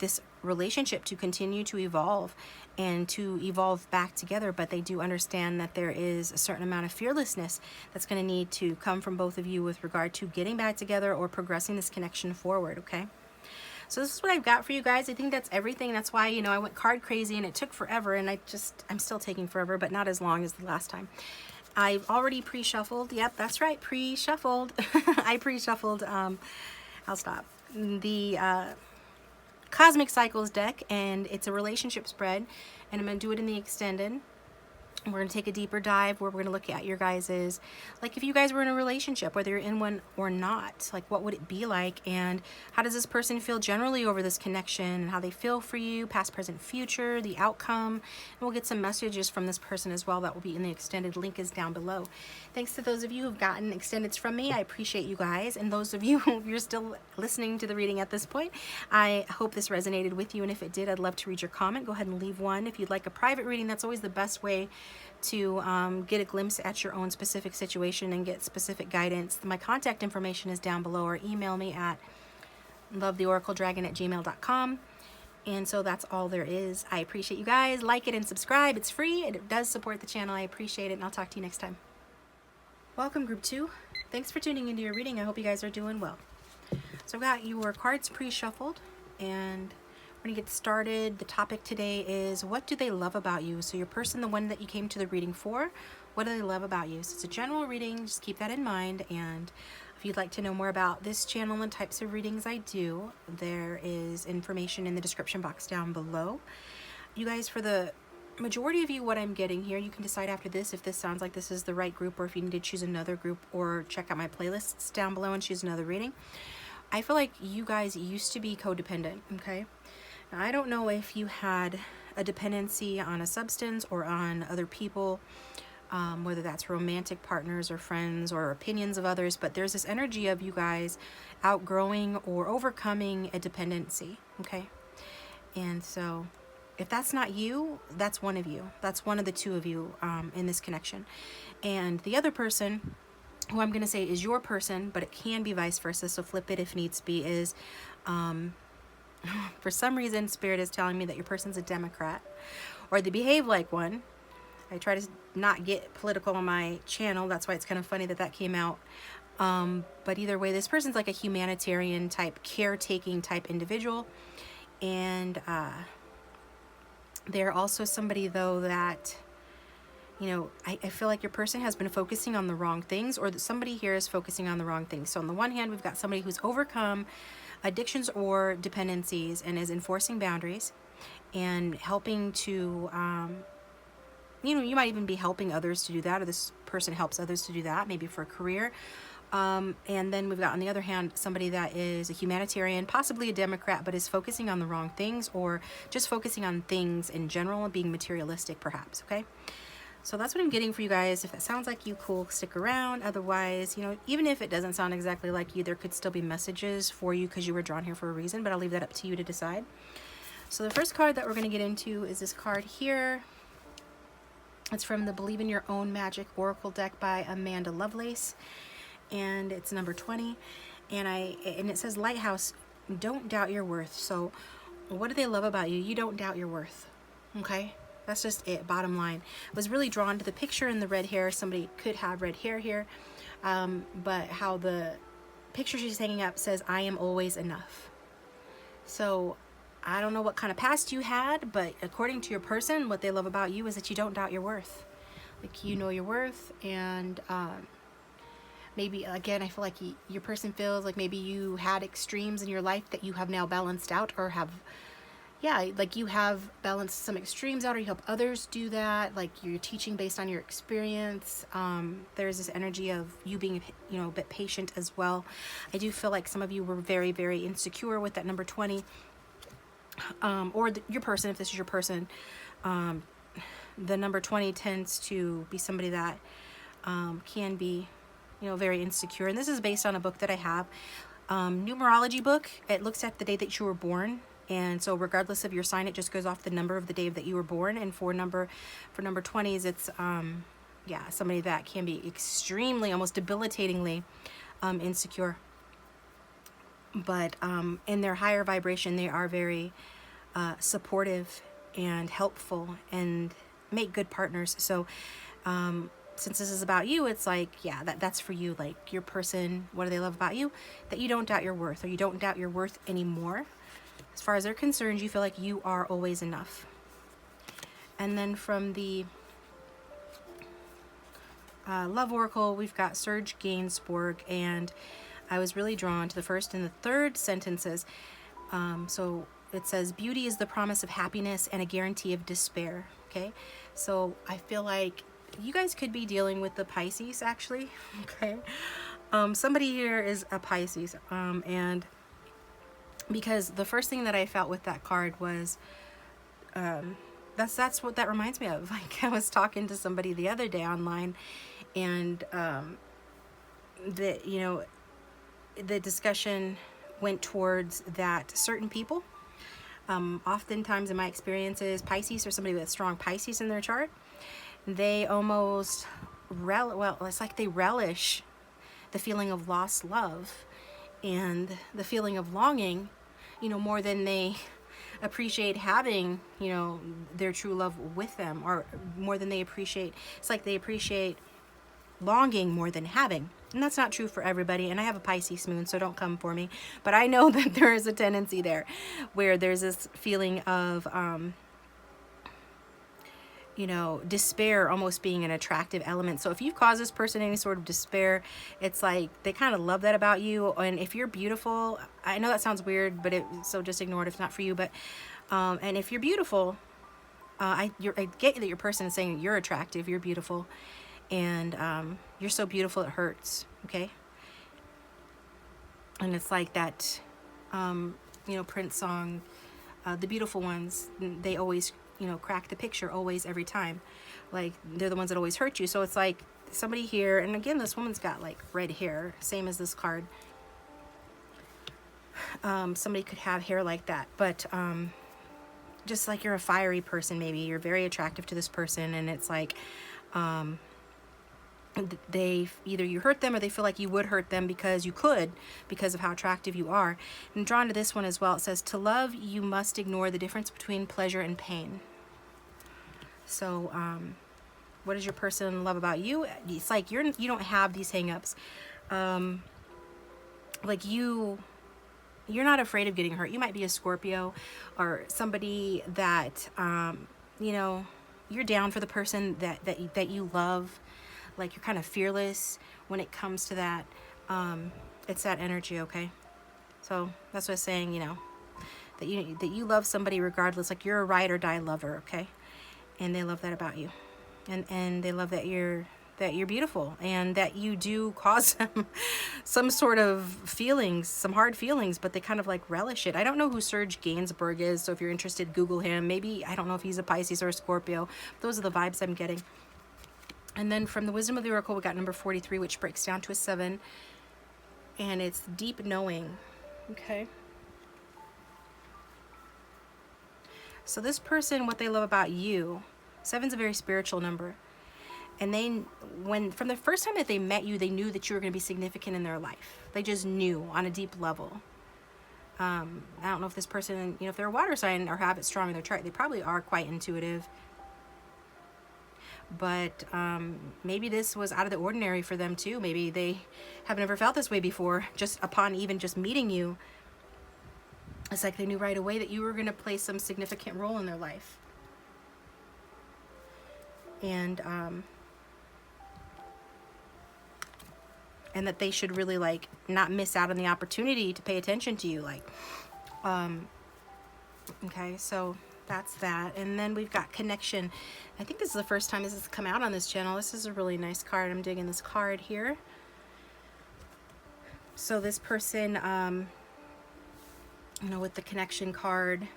this relationship to continue to evolve and to evolve back together, but they do understand that there is a certain amount of fearlessness that's going to need to come from both of you with regard to getting back together or progressing this connection forward. Okay, so this is what I've got for you guys. I think that's everything. That's why, you know, I went card crazy and it took forever, and I'm still taking forever, but not as long as the last time. I've already pre-shuffled. Yep, that's right, pre-shuffled. I pre-shuffled I'll stop the Cosmic Cycles deck, and it's a relationship spread, and I'm going to do it in the extended. We're going to take a deeper dive where we're going to look at your guys's, like if you guys were in a relationship, whether you're in one or not, like what would it be like, and how does this person feel generally over this connection, and how they feel for you, past, present, future, the outcome. And we'll get some messages from this person as well that will be in the extended. Link is down below. Thanks to those of you who've gotten extendeds from me. I appreciate you guys, and those of you who you're still listening to the reading at this point, I hope this resonated with you, and if it did, I'd love to read your comment. Go ahead and leave one. If you'd like a private reading, that's always the best way to get a glimpse at your own specific situation and get specific guidance. My contact information is down below, or email me at lovetheoracledragon@gmail.com. And so that's all there is. I appreciate you guys. Like it and subscribe. It's free and it does support the channel. I appreciate it, and I'll talk to you next time. Welcome, group 2. Thanks for tuning into your reading. I hope you guys are doing well. So I've got your cards pre-shuffled, and we're going to get started. The topic today is, what do they love about you? So your person, the one that you came to the reading for, what do they love about you? So it's a general reading. Just keep that in mind. And if you'd like to know more about this channel and types of readings I do, there is information in the description box down below. You guys, for the majority of you, what I'm getting here, you can decide after this if this sounds like this is the right group, or if you need to choose another group, or check out my playlists down below and choose another reading. I feel like you guys used to be codependent, okay? Now, I don't know if you had a dependency on a substance or on other people, whether that's romantic partners or friends or opinions of others, but there's this energy of you guys outgrowing or overcoming a dependency, okay? And so if that's not you, that's one of you. That's one of the two of you in this connection. And the other person, who I'm going to say is your person, but it can be vice versa, so flip it if needs be, is for some reason Spirit is telling me that your person's a Democrat, or they behave like one. I try to not get political on my channel. That's why it's kind of funny that that came out. But either way, this person's like a humanitarian type, caretaking type individual. And they're also somebody, though, that, you know, I feel like your person has been focusing on the wrong things, or that somebody here is focusing on the wrong things. So on the one hand, we've got somebody who's overcome addictions or dependencies and is enforcing boundaries and helping to, you know, you might even be helping others to do that, or this person helps others to do that, maybe for a career. And then we've got, on the other hand, somebody that is a humanitarian, possibly a Democrat, but is focusing on the wrong things, or just focusing on things in general and being materialistic, perhaps, okay? So that's what I'm getting for you guys. If that sounds like you, cool, stick around. Otherwise, you know, even if it doesn't sound exactly like you, there could still be messages for you because you were drawn here for a reason, but I'll leave that up to you to decide. So the first card that we're going to get into is this card here. It's from the Believe in Your Own Magic Oracle deck by Amanda Lovelace, and it's number 20. And it says, Lighthouse, don't doubt your worth. So what do they love about you? You don't doubt your worth, okay? That's just it, bottom line. I was really drawn to the picture in the red hair. Somebody could have red hair here, but how the picture she's hanging up says, I am always enough. So I don't know what kind of past you had, but according to your person, what they love about you is that you don't doubt your worth. Like, you know your worth, and maybe, again, I feel like your person feels like maybe you had extremes in your life that you have now balanced out, or have, yeah, like you have balanced some extremes out, or you help others do that. Like, you're teaching based on your experience. There's this energy of you being, you know, a bit patient as well. I do feel like some of you were very, very insecure with that number 20. Or your person, if this is your person, the number 20 tends to be somebody that can be, you know, very insecure. And this is based on a book that I have, numerology book. It looks at the day that you were born, and so regardless of your sign, it just goes off the number of the day that you were born. And for number 20s, it's yeah, somebody that can be extremely, almost debilitatingly insecure. But in their higher vibration, they are very supportive and helpful and make good partners. So since this is about you, it's like, yeah, that's for you. Like, your person, what do they love about you? That you don't doubt your worth, or you don't doubt your worth anymore. As far as they're concerned, you feel like you are always enough. And then from the Love Oracle, we've got Serge Gainsbourg, and I was really drawn to the first and the third sentences. So it says, beauty is the promise of happiness and a guarantee of despair. okay? So I feel like you guys could be dealing with the Pisces, actually, okay? Somebody here is a Pisces, and because the first thing that I felt with that card was, that's what that reminds me of. Like, I was talking to somebody the other day online, and the discussion went towards that certain people, oftentimes in my experiences, Pisces, or somebody with strong Pisces in their chart, they almost it's like they relish the feeling of lost love and the feeling of longing, more than they appreciate having, their true love with them, or more than they appreciate. It's like they appreciate longing more than having. And that's not true for everybody. And I have a Pisces moon, so don't come for me. But I know that there is a tendency there where there's this feeling of, despair almost being an attractive element. So if you've caused this person any sort of despair, it's like they kind of love that about you. And if you're beautiful, I know that sounds weird, but so just ignore it if it's not for you. But and if you're beautiful, I get that your person is saying you're attractive, you're beautiful, and you're so beautiful it hurts, okay? And it's like that, Prince song, The Beautiful Ones, they always, crack the picture, always, every time. Like, they're the ones that always hurt you. So it's like somebody here, and again, this woman's got like red hair, same as this card. Somebody could have hair like that, but just like you're a fiery person, maybe you're very attractive to this person, and it's like, they either you hurt them or they feel like you would hurt them because you could, because of how attractive you are. And drawn to this one as well, it says, to love you must ignore the difference between pleasure and pain. So what does your person love about you? It's like you don't have these hang-ups. Like you're not afraid of getting hurt. You might be a Scorpio or somebody that you're down for the person that you love. Like, you're kind of fearless when it comes to that. It's that energy, okay? So that's what I'm saying, that you love somebody regardless. Like, you're a ride or die lover, okay? And they love that about you, and they love that you're beautiful, and that you do cause them some sort of feelings, some hard feelings, but they kind of like relish it. I don't know who Serge Gainsbourg is, so if you're interested, Google him. Maybe, I don't know if he's a Pisces or a Scorpio. Those are the vibes I'm getting. And then from the Wisdom of the Oracle, we got number 43, which breaks down to a 7. And it's deep knowing. Okay. So this person, what they love about you, 7's a very spiritual number. And from the first time that they met you, they knew that you were going to be significant in their life. They just knew on a deep level. I don't know if this person, if they're a water sign or have it strong in their chart, they probably are quite intuitive. But maybe this was out of the ordinary for them too. Maybe they have never felt this way before. Just upon even just meeting you, it's like they knew right away that you were going to play some significant role in their life. And that they should really like not miss out on the opportunity to pay attention to you. Like, okay, so that's that. And then we've got connection. I think this is the first time this has come out on this channel. This is a really nice card. I'm digging this card here. So this person, with the connection card,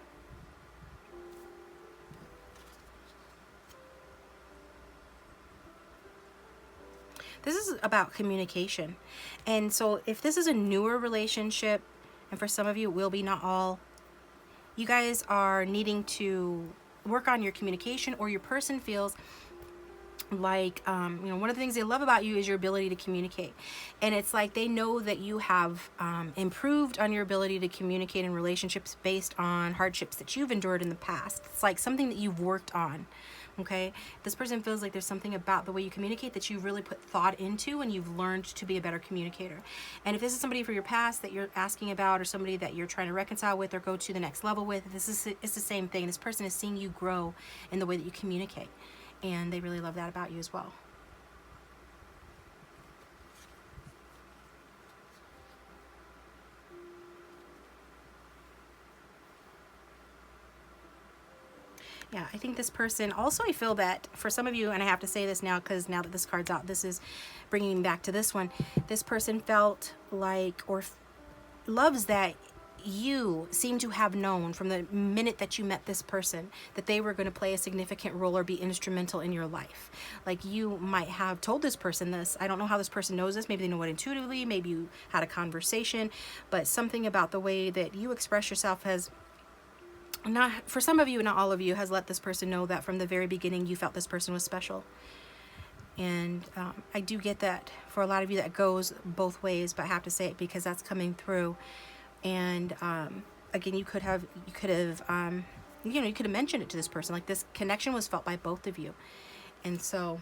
this is about communication. And so if this is a newer relationship, and for some of you it will be, not all, you guys are needing to work on your communication, or your person feels like, one of the things they love about you is your ability to communicate. And it's like they know that you have improved on your ability to communicate in relationships based on hardships that you've endured in the past. It's like something that you've worked on. Okay, this person feels like there's something about the way you communicate that you've really put thought into, and you've learned to be a better communicator. And if this is somebody from your past that you're asking about, or somebody that you're trying to reconcile with or go to the next level with, it's the same thing. This person is seeing you grow in the way that you communicate, and they really love that about you as well. Yeah, I think this person, also I feel that for some of you, and I have to say this now because now that this card's out, this is bringing me back to this one. This person felt like, or loves that you seem to have known from the minute that you met this person that they were going to play a significant role or be instrumental in your life. Like you might have told this person this. I don't know how this person knows this. Maybe they know it intuitively. Maybe you had a conversation, but something about the way that you express yourself has, not for some of you, not all of you, has let this person know that from the very beginning you felt this person was special. And I do get that for a lot of you that goes both ways, but I have to say it because that's coming through. And again, you could have mentioned it to this person. Like this connection was felt by both of you. And so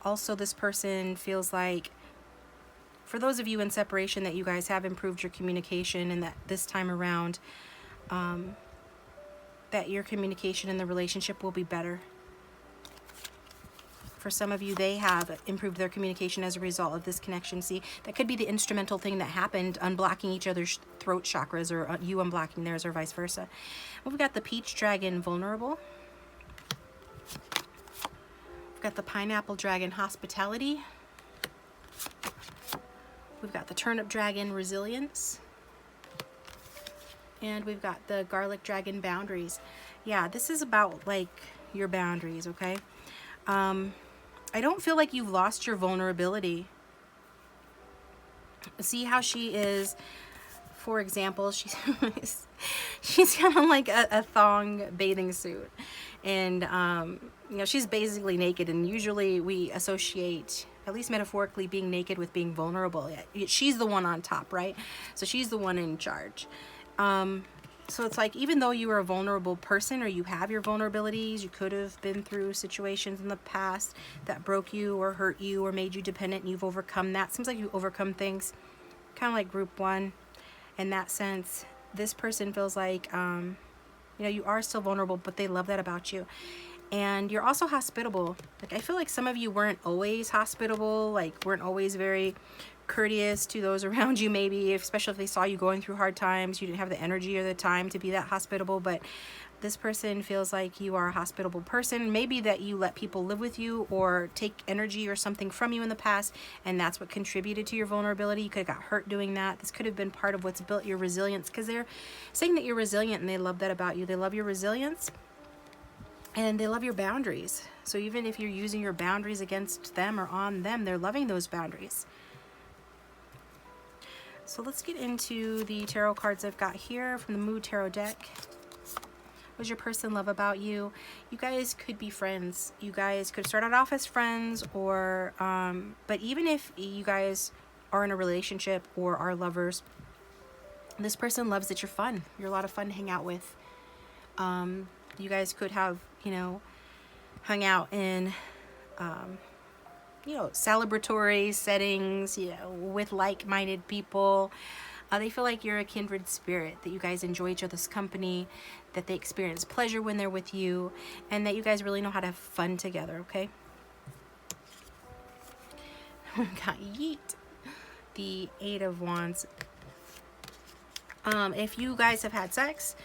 also this person feels like, for those of you in separation, that you guys have improved your communication, and that this time around that your communication in the relationship will be better. For some of you, they have improved their communication as a result of this connection. See, that could be the instrumental thing that happened, unblocking each other's throat chakras, or you unblocking theirs, or vice versa. We've got the Peach Dragon, Vulnerable. We've got the Pineapple Dragon, Hospitality. We've got the Turnip Dragon, Resilience. And we've got the Garlic Dragon, Boundaries. Yeah, this is about like your boundaries, okay? I don't feel like you've lost your vulnerability. See how she is, for example, she's kind of like a thong bathing suit. And, you know, she's basically naked. And usually we associate, at least metaphorically, being naked with being vulnerable. She's the one on top, right? So she's the one in charge. So it's like, even though you are a vulnerable person, or you have your vulnerabilities, you could have been through situations in the past that broke you or hurt you or made you dependent, and you've overcome that. Seems like you overcome things, kind of like group one in that sense. This person feels like, you know, you are still vulnerable, but they love that about you. And you're also hospitable. Like, I feel like some of you weren't always hospitable, like weren't always very courteous to those around you, maybe, especially if they saw you going through hard times. You didn't have the energy or the time to be that hospitable, but this person feels like you are a hospitable person. Maybe that you let people live with you or take energy or something from you in the past, and that's what contributed to your vulnerability. You could have got hurt doing that. This could have been part of what's built your resilience, because they're saying that you're resilient, and they love that about you. They love your resilience, and they love your boundaries. So even if you're using your boundaries against them or on them, they're loving those boundaries. So let's get into the tarot cards I've got here from the Mood Tarot deck. What does your person love about you? You guys could be friends. You guys could start off as friends, or but even if you guys are in a relationship or are lovers, this person loves that you're fun. You're a lot of fun to hang out with. You guys could have, you know, hung out in you know, celebratory settings, you know, with like-minded people. They feel like you're a kindred spirit, that you guys enjoy each other's company, that they experience pleasure when they're with you, and that you guys really know how to have fun together, okay? We got Yeet, the Eight of Wands. If you guys have had sex,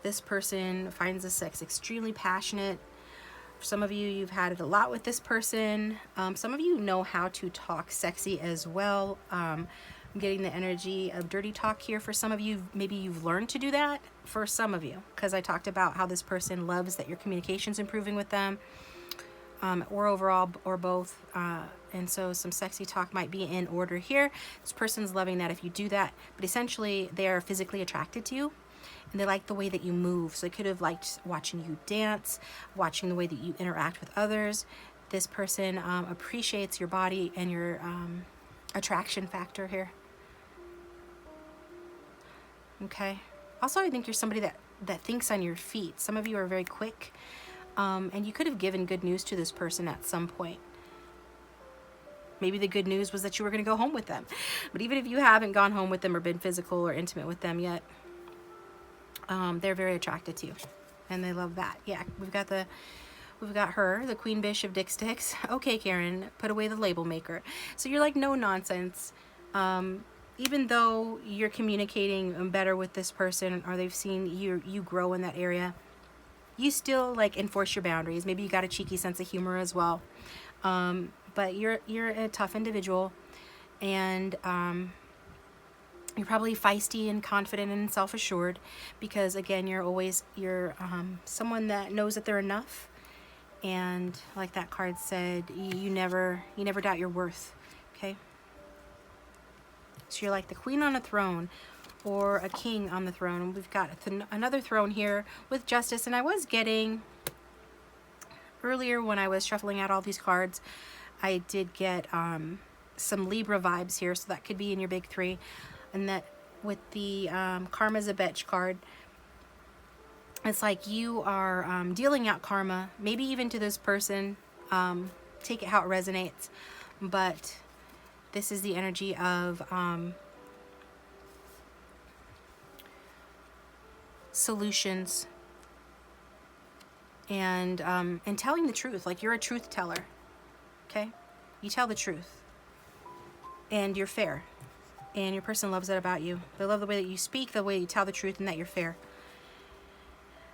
this person finds the sex extremely passionate. For some of you, you've had it a lot with this person. Some of you know how to talk sexy as well. I'm getting the energy of dirty talk here. For some of you, maybe you've learned to do that. For some of you, because I talked about how this person loves that your communication's improving with them, or overall, or both. And so some sexy talk might be in order here. This person's loving that if you do that. But essentially, they are physically attracted to you. And they like the way that you move. So they could have liked watching you dance, watching the way that you interact with others. This person appreciates your body and your attraction factor here. Okay. Also, I think you're somebody that thinks on your feet. Some of you are very quick. And you could have given good news to this person at some point. Maybe the good news was that you were going to go home with them. But even if you haven't gone home with them or been physical or intimate with them yet, they're very attracted to you, and they love that. Yeah, we've got her, the Queen Bish of Dick Sticks. Okay, Karen, put away the label maker. So you're like, no nonsense. Even though you're communicating better with this person, or they've seen you grow in that area, you still like enforce your boundaries. Maybe you got a cheeky sense of humor as well. But you're a tough individual, and you're probably feisty and confident and self-assured, because again, you're someone that knows that they're enough. And like that card said, you never doubt your worth. Okay. So you're like the queen on a throne, or a king on the throne. And we've got another throne here with justice. And I was getting, earlier when I was shuffling out all these cards, I did get some Libra vibes here. So that could be in your big three. And that with the Karma's a Bitch card, it's like you are dealing out karma, maybe even to this person. Take it how it resonates. But this is the energy of solutions and telling the truth. Like, you're a truth teller. Okay? You tell the truth. And you're fair. And your person loves that about you. They love the way that you speak, the way you tell the truth, and that you're fair.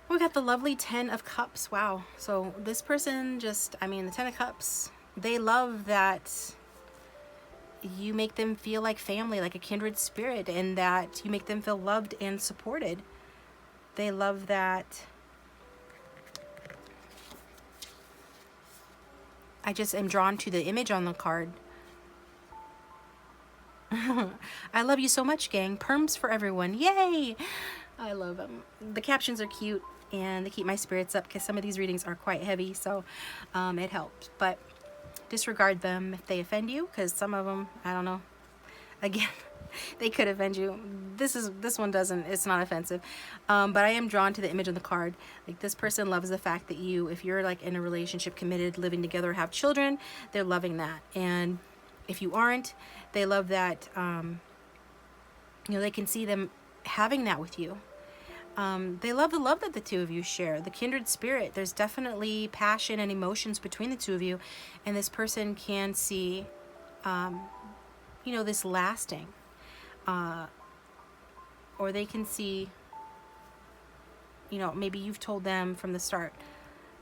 We got the lovely 10 of Cups. Wow. So this person just, I mean, the 10 of Cups, they love that you make them feel like family, like a kindred spirit, and that you make them feel loved and supported. They love that. I just am drawn to the image on the card. I love you so much, gang. Perms for everyone. Yay! I love them. The captions are cute, and they keep my spirits up, because some of these readings are quite heavy, so it helps. But disregard them if they offend you, because some of them, I don't know. Again, they could offend you. This one doesn't. It's not offensive. But I am drawn to the image on the card. Like, this person loves the fact that if you're like in a relationship, committed, living together, have children, they're loving that. And if you aren't, they love that, they can see them having that with you. They love the love that the two of you share, the kindred spirit. There's definitely passion and emotions between the two of you, and this person can see, this lasting, or they can see, maybe you've told them from the start,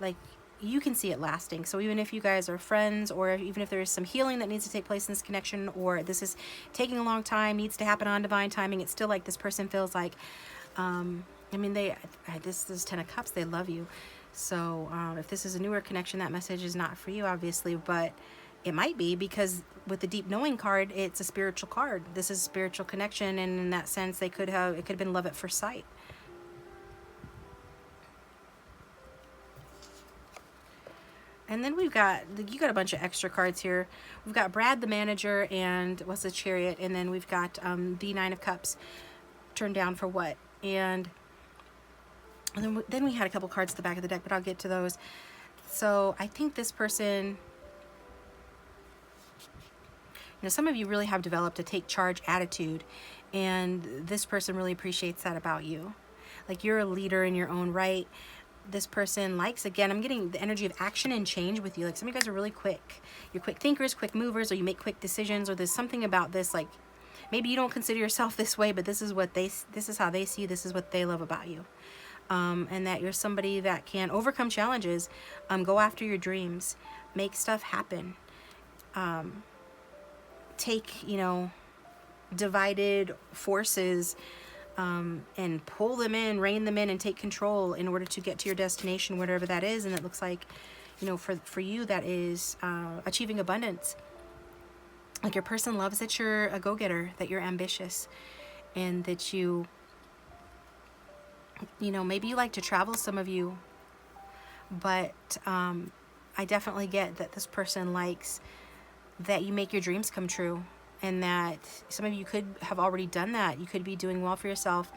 like, you can see it lasting. So even if you guys are friends, or even if there's some healing that needs to take place in this connection, or this is taking a long time, needs to happen on divine timing, it's still like this person feels like, this is 10 of Cups, they love you. So if this is a newer connection, that message is not for you, obviously, but it might be, because with the Deep Knowing card, it's a spiritual card. This is a spiritual connection, and in that sense, it could have been love at first sight. And then you got a bunch of extra cards here. We've got Brad the manager, and what's the Chariot, and then we've got the 9 of Cups turned down for what. And then we had a couple cards at the back of the deck, but I'll get to those. So I think this person, some of you really have developed a take charge attitude, and this person really appreciates that about you. Like, you're a leader in your own right. This person likes, again, I'm getting the energy of action and change with you. Like, some of you guys are really quick. You're quick thinkers, quick movers, or you make quick decisions, or there's something about this, like, maybe you don't consider yourself this way, but this is how they see you. This is what they love about you. And that you're somebody that can overcome challenges, go after your dreams, make stuff happen, take, divided forces, and pull them in, rein them in, and take control in order to get to your destination, whatever that is. And it looks like, for you, that is achieving abundance. Like, your person loves that you're a go-getter, that you're ambitious, and that maybe you like to travel, some of you, but I definitely get that this person likes that you make your dreams come true, and that some of you could have already done that. You could be doing well for yourself,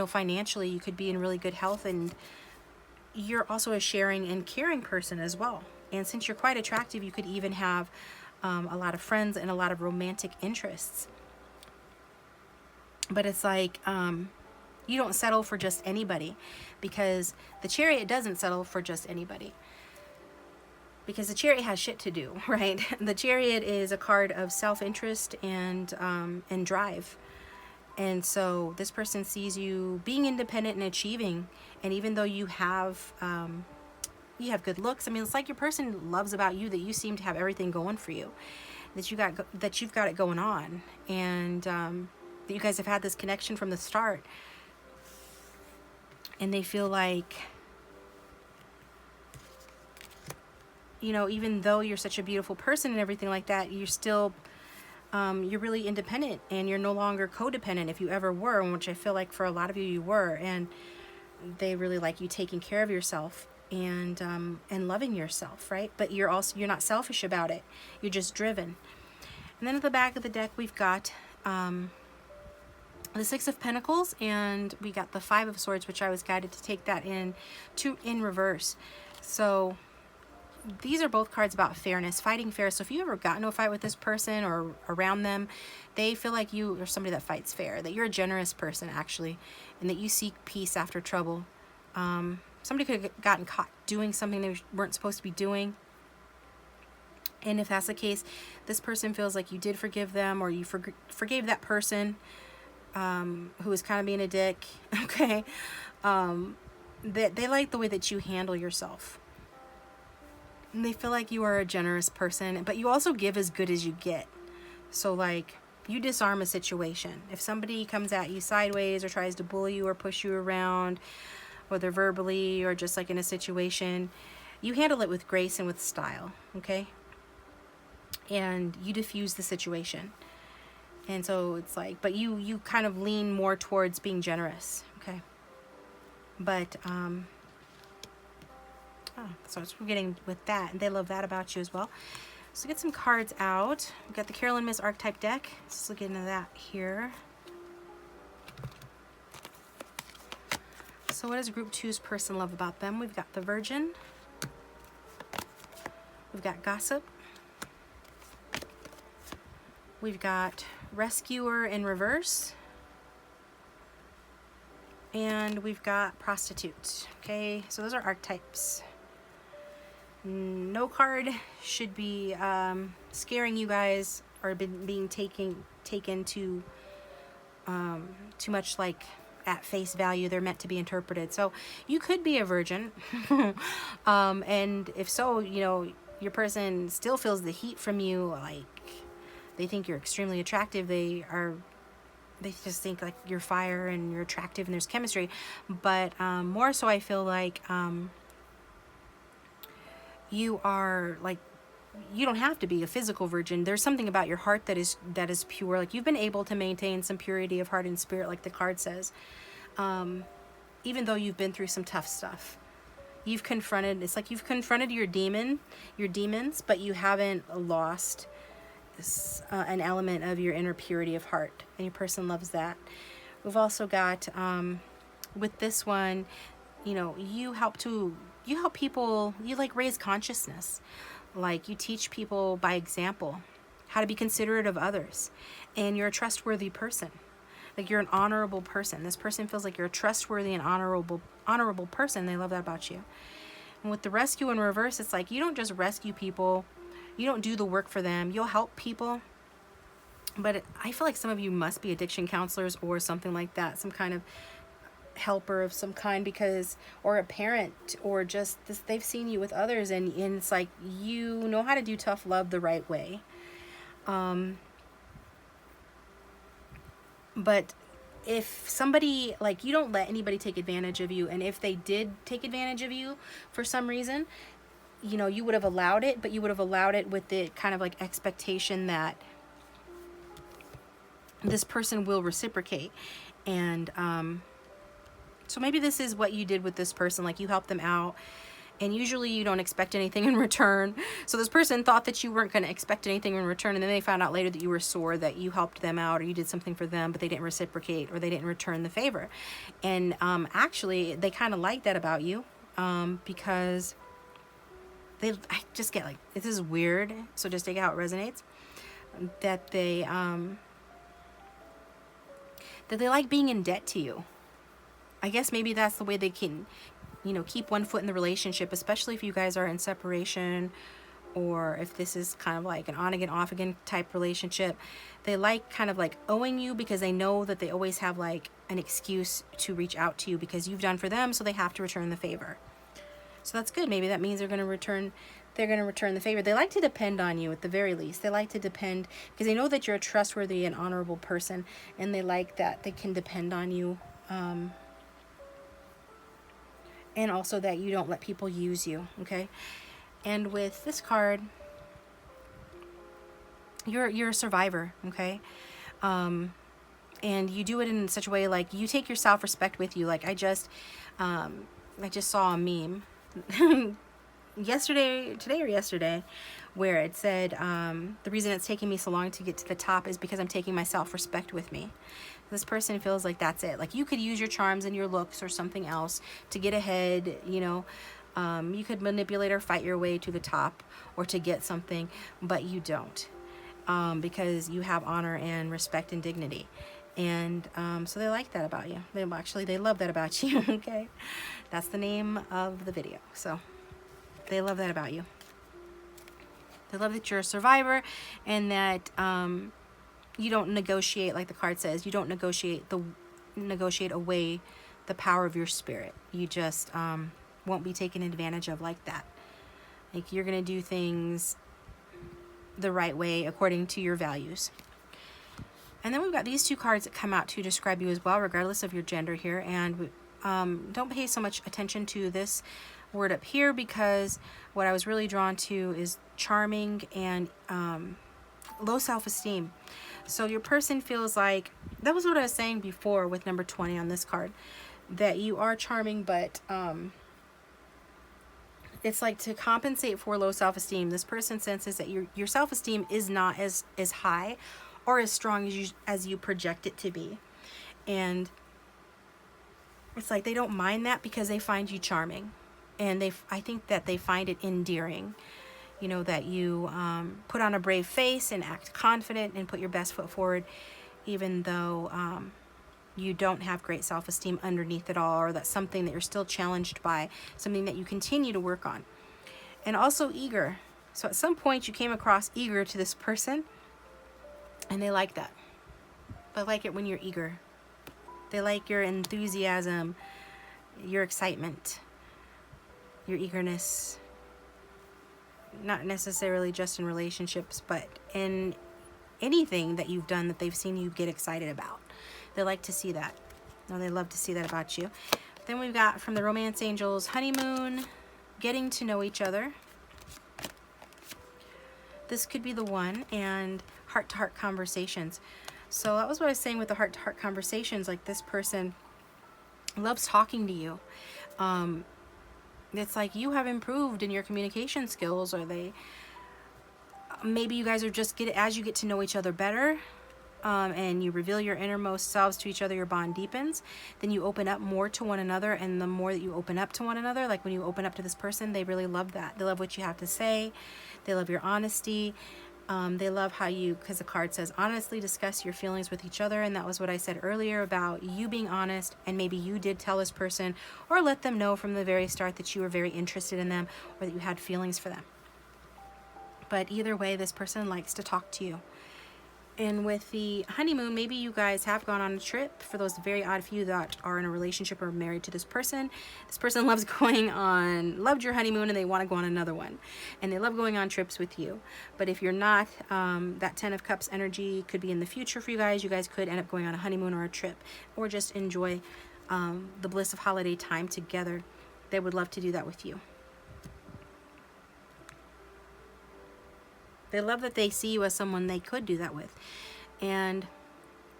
financially. You could be in really good health, and you're also a sharing and caring person as well. And since you're quite attractive, you could even have a lot of friends and a lot of romantic interests. But it's like, you don't settle for just anybody, because the Chariot doesn't settle for just anybody. because the Chariot has shit to do, right? The Chariot is a card of self-interest and drive. And so this person sees you being independent and achieving. And even though you have good looks, I mean, it's like your person loves about you that you seem to have everything going for you, that you've got it going on, and that you guys have had this connection from the start. And they feel like, you know, even though you're such a beautiful person and everything like that, you're still, you're really independent, and you're no longer codependent if you ever were, which I feel like for a lot of you, you were. And they really like you taking care of yourself and loving yourself, right? But you're not selfish about it. You're just driven. And then at the back of the deck, we've got the Six of Pentacles, and we got the Five of Swords, which I was guided to take that in reverse. So these are both cards about fairness, fighting fair. So if you ever got into a fight with this person or around them, they feel like you are somebody that fights fair, that you're a generous person, actually, and that you seek peace after trouble. Somebody could have gotten caught doing something they weren't supposed to be doing. And if that's the case, this person feels like you did forgive them, or you forgave that person who was kind of being a dick, okay? They like the way that you handle yourself. And they feel like you are a generous person, but you also give as good as you get. So like, you disarm a situation. If somebody comes at you sideways or tries to bully you or push you around, whether verbally or just like in a situation, you handle it with grace and with style, okay? And you diffuse the situation. And so it's like, but you kind of lean more towards being generous, okay? But so we're getting with that, and they love that about you as well. So get some cards out. We've got the Carolyn Miss Archetype deck. Let's look into that here. So what does Group 2's person love about them? We've got the Virgin. We've got Gossip. We've got Rescuer in reverse. And we've got Prostitute. Okay, so those are archetypes. No card should be scaring you guys or being taken to too much like at face value. They're meant to be interpreted. So you could be a virgin, and if so, you know, your person still feels the heat from you. Like, they think you're extremely attractive. They just think like you're fire and you're attractive and there's chemistry. But more so, I feel like you are like, you don't have to be a physical virgin. There's something about your heart that is pure. Like, you've been able to maintain some purity of heart and spirit, like the card says, even though you've been through some tough stuff. It's like you've confronted your demons, but you haven't lost an element of your inner purity of heart, and your person loves that. We've also got with this one, you know, you help people, you like raise consciousness. Like, you teach people by example how to be considerate of others, and you're a trustworthy person. Like, you're an honorable person. This person feels like you're a trustworthy and honorable person. They love that about you. And with the Rescue in reverse, it's like you don't just rescue people. You don't do the work for them. You'll help people. But I feel like some of you must be addiction counselors or something like that, some kind of helper of some kind, or a parent, or just this, they've seen you with others, and it's like you know how to do tough love the right way. But if somebody, like, you don't let anybody take advantage of you, and if they did take advantage of you for some reason, you know, you would have allowed it, but you would have allowed it with the kind of like expectation that this person will reciprocate. And so maybe this is what you did with this person. Like, you helped them out, and usually you don't expect anything in return. So this person thought that you weren't going to expect anything in return, and then they found out later that you were sore, that you helped them out or you did something for them, but they didn't reciprocate or they didn't return the favor. And actually, they kind of like that about you, because I just get like, this is weird, so just take it how it resonates, that they like being in debt to you. I guess maybe that's the way they can you know, keep one foot in the relationship, especially if you guys are in separation, or if this is kind of like an on again, off again type relationship. They like kind of like owing you because they know that they always have like an excuse to reach out to you because you've done for them, so they have to return the favor. So that's good. Maybe that means they're going to return the favor. They like to depend on you at the very least. They like to depend because they know that you're a trustworthy and honorable person, and they like that they can depend on you. And also that you don't let people use you, okay? And with this card, you're a survivor, okay? And you do it in such a way like you take your self-respect with you. Like I just saw a meme yesterday, where it said, the reason it's taking me so long to get to the top is because I'm taking my self-respect with me. This person feels like that's it. Like you could use your charms and your looks or something else to get ahead, you know. You could manipulate or fight your way to the top or to get something, but you don't, because you have honor and respect and dignity. And so they like that about you. They love that about you, okay? That's the name of the video. So they love that about you. They love that you're a survivor, and that you don't negotiate, like the card says, you don't negotiate away the power of your spirit. You just won't be taken advantage of like that. Like you're gonna do things the right way according to your values. And then we've got these two cards that come out to describe you as well, regardless of your gender here. And don't pay so much attention to this word up here, because what I was really drawn to is charming and low self-esteem. So your person feels like, that was what I was saying before with number 20 on this card, that you are charming, but it's like to compensate for low self-esteem. This person senses that your self-esteem is not as high or as strong as you project it to be. And it's like they don't mind that because they find you charming. And I think that they find it endearing. You know, that you put on a brave face and act confident and put your best foot forward, even though you don't have great self-esteem underneath it all, or that's something that you're still challenged by, something that you continue to work on. And also eager. So at some point you came across eager to this person, and they like that. They like it when you're eager. They like your enthusiasm, your excitement, your eagerness. Not necessarily just in relationships, but in anything that you've done that they've seen you get excited about. They like to see that. No, they love to see that about you. Then we've got from the Romance Angels, honeymoon, getting to know each other. This could be the one, and heart-to-heart conversations. So that was what I was saying with the heart-to-heart conversations. Like this person loves talking to you. It's like you have improved in your communication skills, or maybe you guys are just as you get to know each other better, and you reveal your innermost selves to each other, your bond deepens. Then you open up more to one another, and the more that you open up to one another, like when you open up to this person, they really love that. They love what you have to say. They love your honesty. They love how you, because the card says, honestly discuss your feelings with each other. And that was what I said earlier about you being honest. And maybe you did tell this person or let them know from the very start that you were very interested in them, or that you had feelings for them. But either way, this person likes to talk to you. And with the honeymoon, maybe you guys have gone on a trip. For those very odd few that are in a relationship or married to this person loves loved your honeymoon, and they want to go on another one. And they love going on trips with you. But if you're not, that 10 of Cups energy could be in the future for you guys. You guys could end up going on a honeymoon or a trip, or just enjoy the bliss of holiday time together. They would love to do that with you. They love that they see you as someone they could do that with. And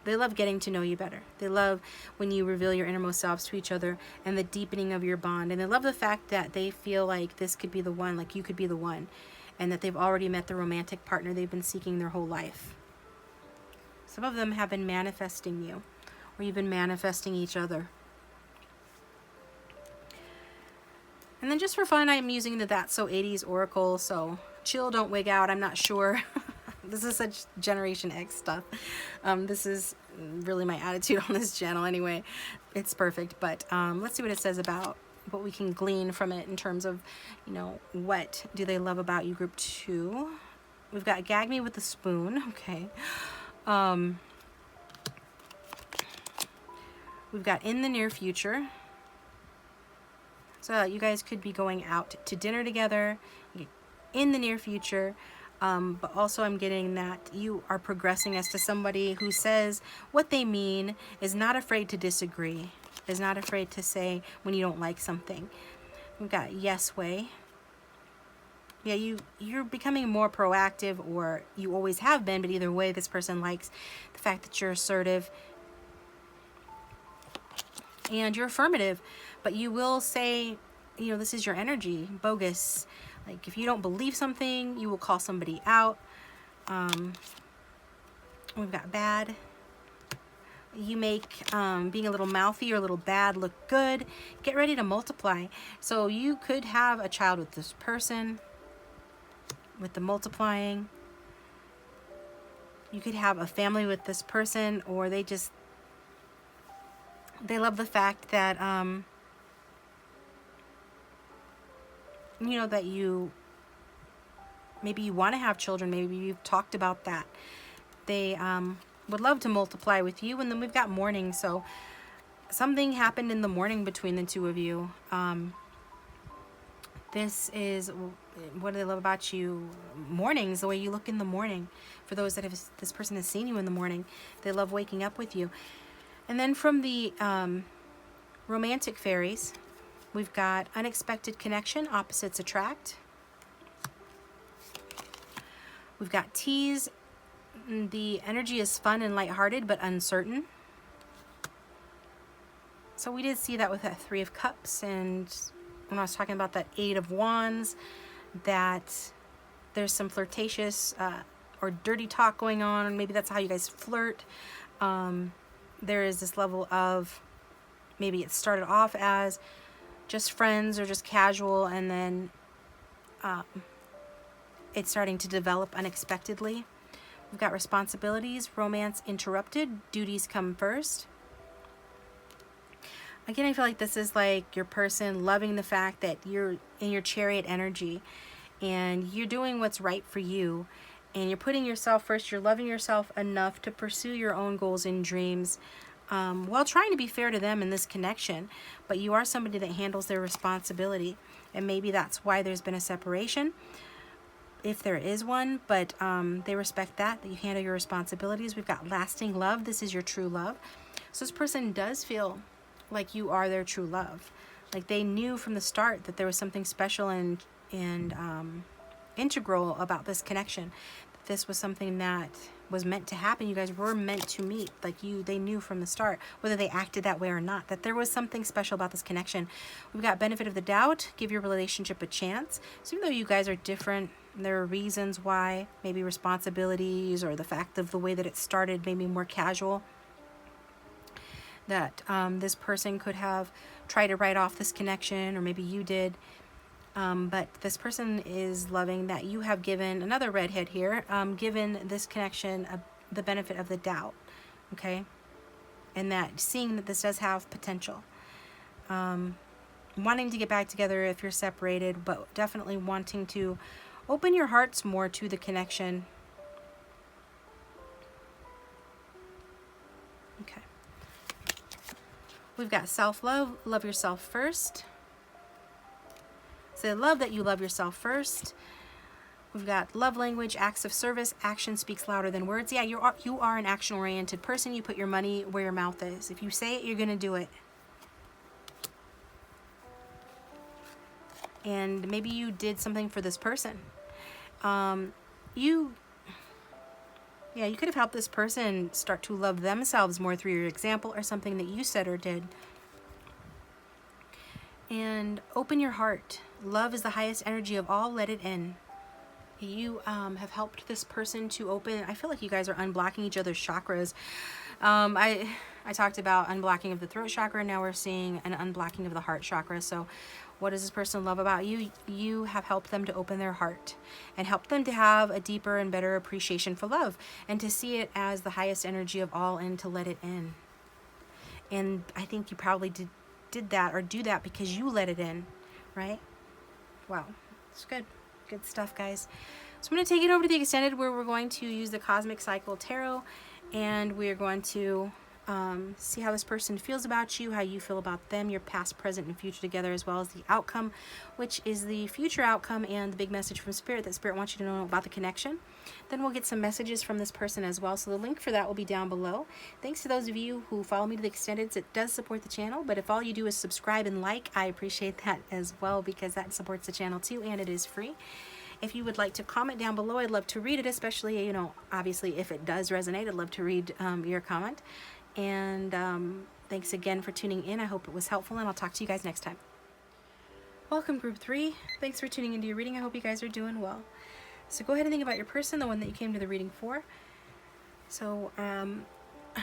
they love getting to know you better. They love when you reveal your innermost selves to each other and the deepening of your bond. And they love the fact that they feel like this could be the one, like you could be the one. And that they've already met the romantic partner they've been seeking their whole life. Some of them have been manifesting you, or you've been manifesting each other. And then just for fun, I'm using the That's So 80s Oracle, so chill, don't wig out. I'm not sure. This is such Generation X stuff. This is really my attitude on this channel anyway. It's perfect, but let's see what it says about what we can glean from it in terms of, you know, what do they love about you, group 2. We've got gag me with a spoon. Okay. We've got in the near future. So you guys could be going out to dinner together in the near future. But also I'm getting that you are progressing as to somebody who says what they mean, is not afraid to disagree, is not afraid to say when you don't like something. We've got yes way. Yeah, you're becoming more proactive, or you always have been, but either way, this person likes the fact that you're assertive and you're affirmative, but you will say, you know, this is your energy, bogus. Like if you don't believe something, you will call somebody out. We've got bad. You make being a little mouthy or a little bad look good. Get ready to multiply. So you could have a child with this person, with the multiplying. You could have a family with this person, or they love the fact that, you know, that maybe you want to have children. Maybe you've talked about that. They would love to multiply with you. And then we've got morning. So something happened in the morning between the two of you. This is, what do they love about you? Mornings, the way you look in the morning. For those that this person has seen you in the morning, they love waking up with you. And then from the romantic fairies, we've got unexpected connection, opposites attract. We've got tease. The energy is fun and lighthearted, but uncertain. So we did see that with that 3 of Cups, and when I was talking about that 8 of Wands, that there's some flirtatious or dirty talk going on, and maybe that's how you guys flirt. There is this level of, maybe it started off as just friends or just casual, and then it's starting to develop unexpectedly. We've got responsibilities, romance interrupted, duties come first. Again, I feel like this is like your person loving the fact that you're in your chariot energy and you're doing what's right for you, and you're putting yourself first. You're loving yourself enough to pursue your own goals and dreams, while trying to be fair to them in this connection. But you are somebody that handles their responsibility, and maybe that's why there's been a separation, if there is one, but they respect that you handle your responsibilities. We've got lasting love. This is your true love. So this person does feel like you are their true love. Like they knew from the start that there was something special and integral about this connection. That this was something that was meant to happen. You guys were meant to meet. Like they knew from the start, whether they acted that way or not, that there was something special about this connection. We've got benefit of the doubt. Give your relationship a chance. So even though you guys are different, there are reasons why, maybe responsibilities or the fact of the way that it started, maybe more casual, that this person could have tried to write off this connection, or maybe you did. But this person is loving that you have given, another redhead here, given this connection the benefit of the doubt, okay? And that seeing that this does have potential. Wanting to get back together if you're separated, but definitely wanting to open your hearts more to the connection. Okay. We've got self-love. Love yourself first. So love that you love yourself first. We've got love language, acts of service. Action speaks louder than words. Yeah, you are an action-oriented person. You put your money where your mouth is. If you say it, you're going to do it. And maybe you did something for this person. You could have helped this person start to love themselves more through your example or something that you said or did. And open your heart. Love is the highest energy of all. Let it in. You have helped this person to open. I feel like you guys are unblocking each other's chakras. I talked about unblocking of the throat chakra. Now we're seeing an unblocking of the heart chakra. So what does this person love about you? You have helped them to open their heart and help them to have a deeper and better appreciation for love, and to see it as the highest energy of all, and to let it in. And I think you probably did did that or do that because you let it in, right? Wow, it's good. Good stuff, guys. So I'm going to take it over to the extended, where we're going to use the Cosmic Cycle Tarot, and we're going to see how this person feels about you, how you feel about them, your past, present, and future together, as well as the outcome, which is the future outcome and the big message from Spirit that Spirit wants you to know about the connection. Then we'll get some messages from this person as well. So the link for that will be down below. Thanks to those of you who follow me to the extendeds. It does support the channel, but if all you do is subscribe and like, I appreciate that as well, because that supports the channel too, and it is free. If you would like to comment down below, I'd love to read it, especially, you know, obviously if it does resonate, I'd love to read your comment. And thanks again for tuning in. I hope it was helpful, and I'll talk to you guys next time. Welcome, Group 3. Thanks for tuning into your reading. I hope you guys are doing well. So go ahead and think about your person, the one that you came to the reading for. So I'm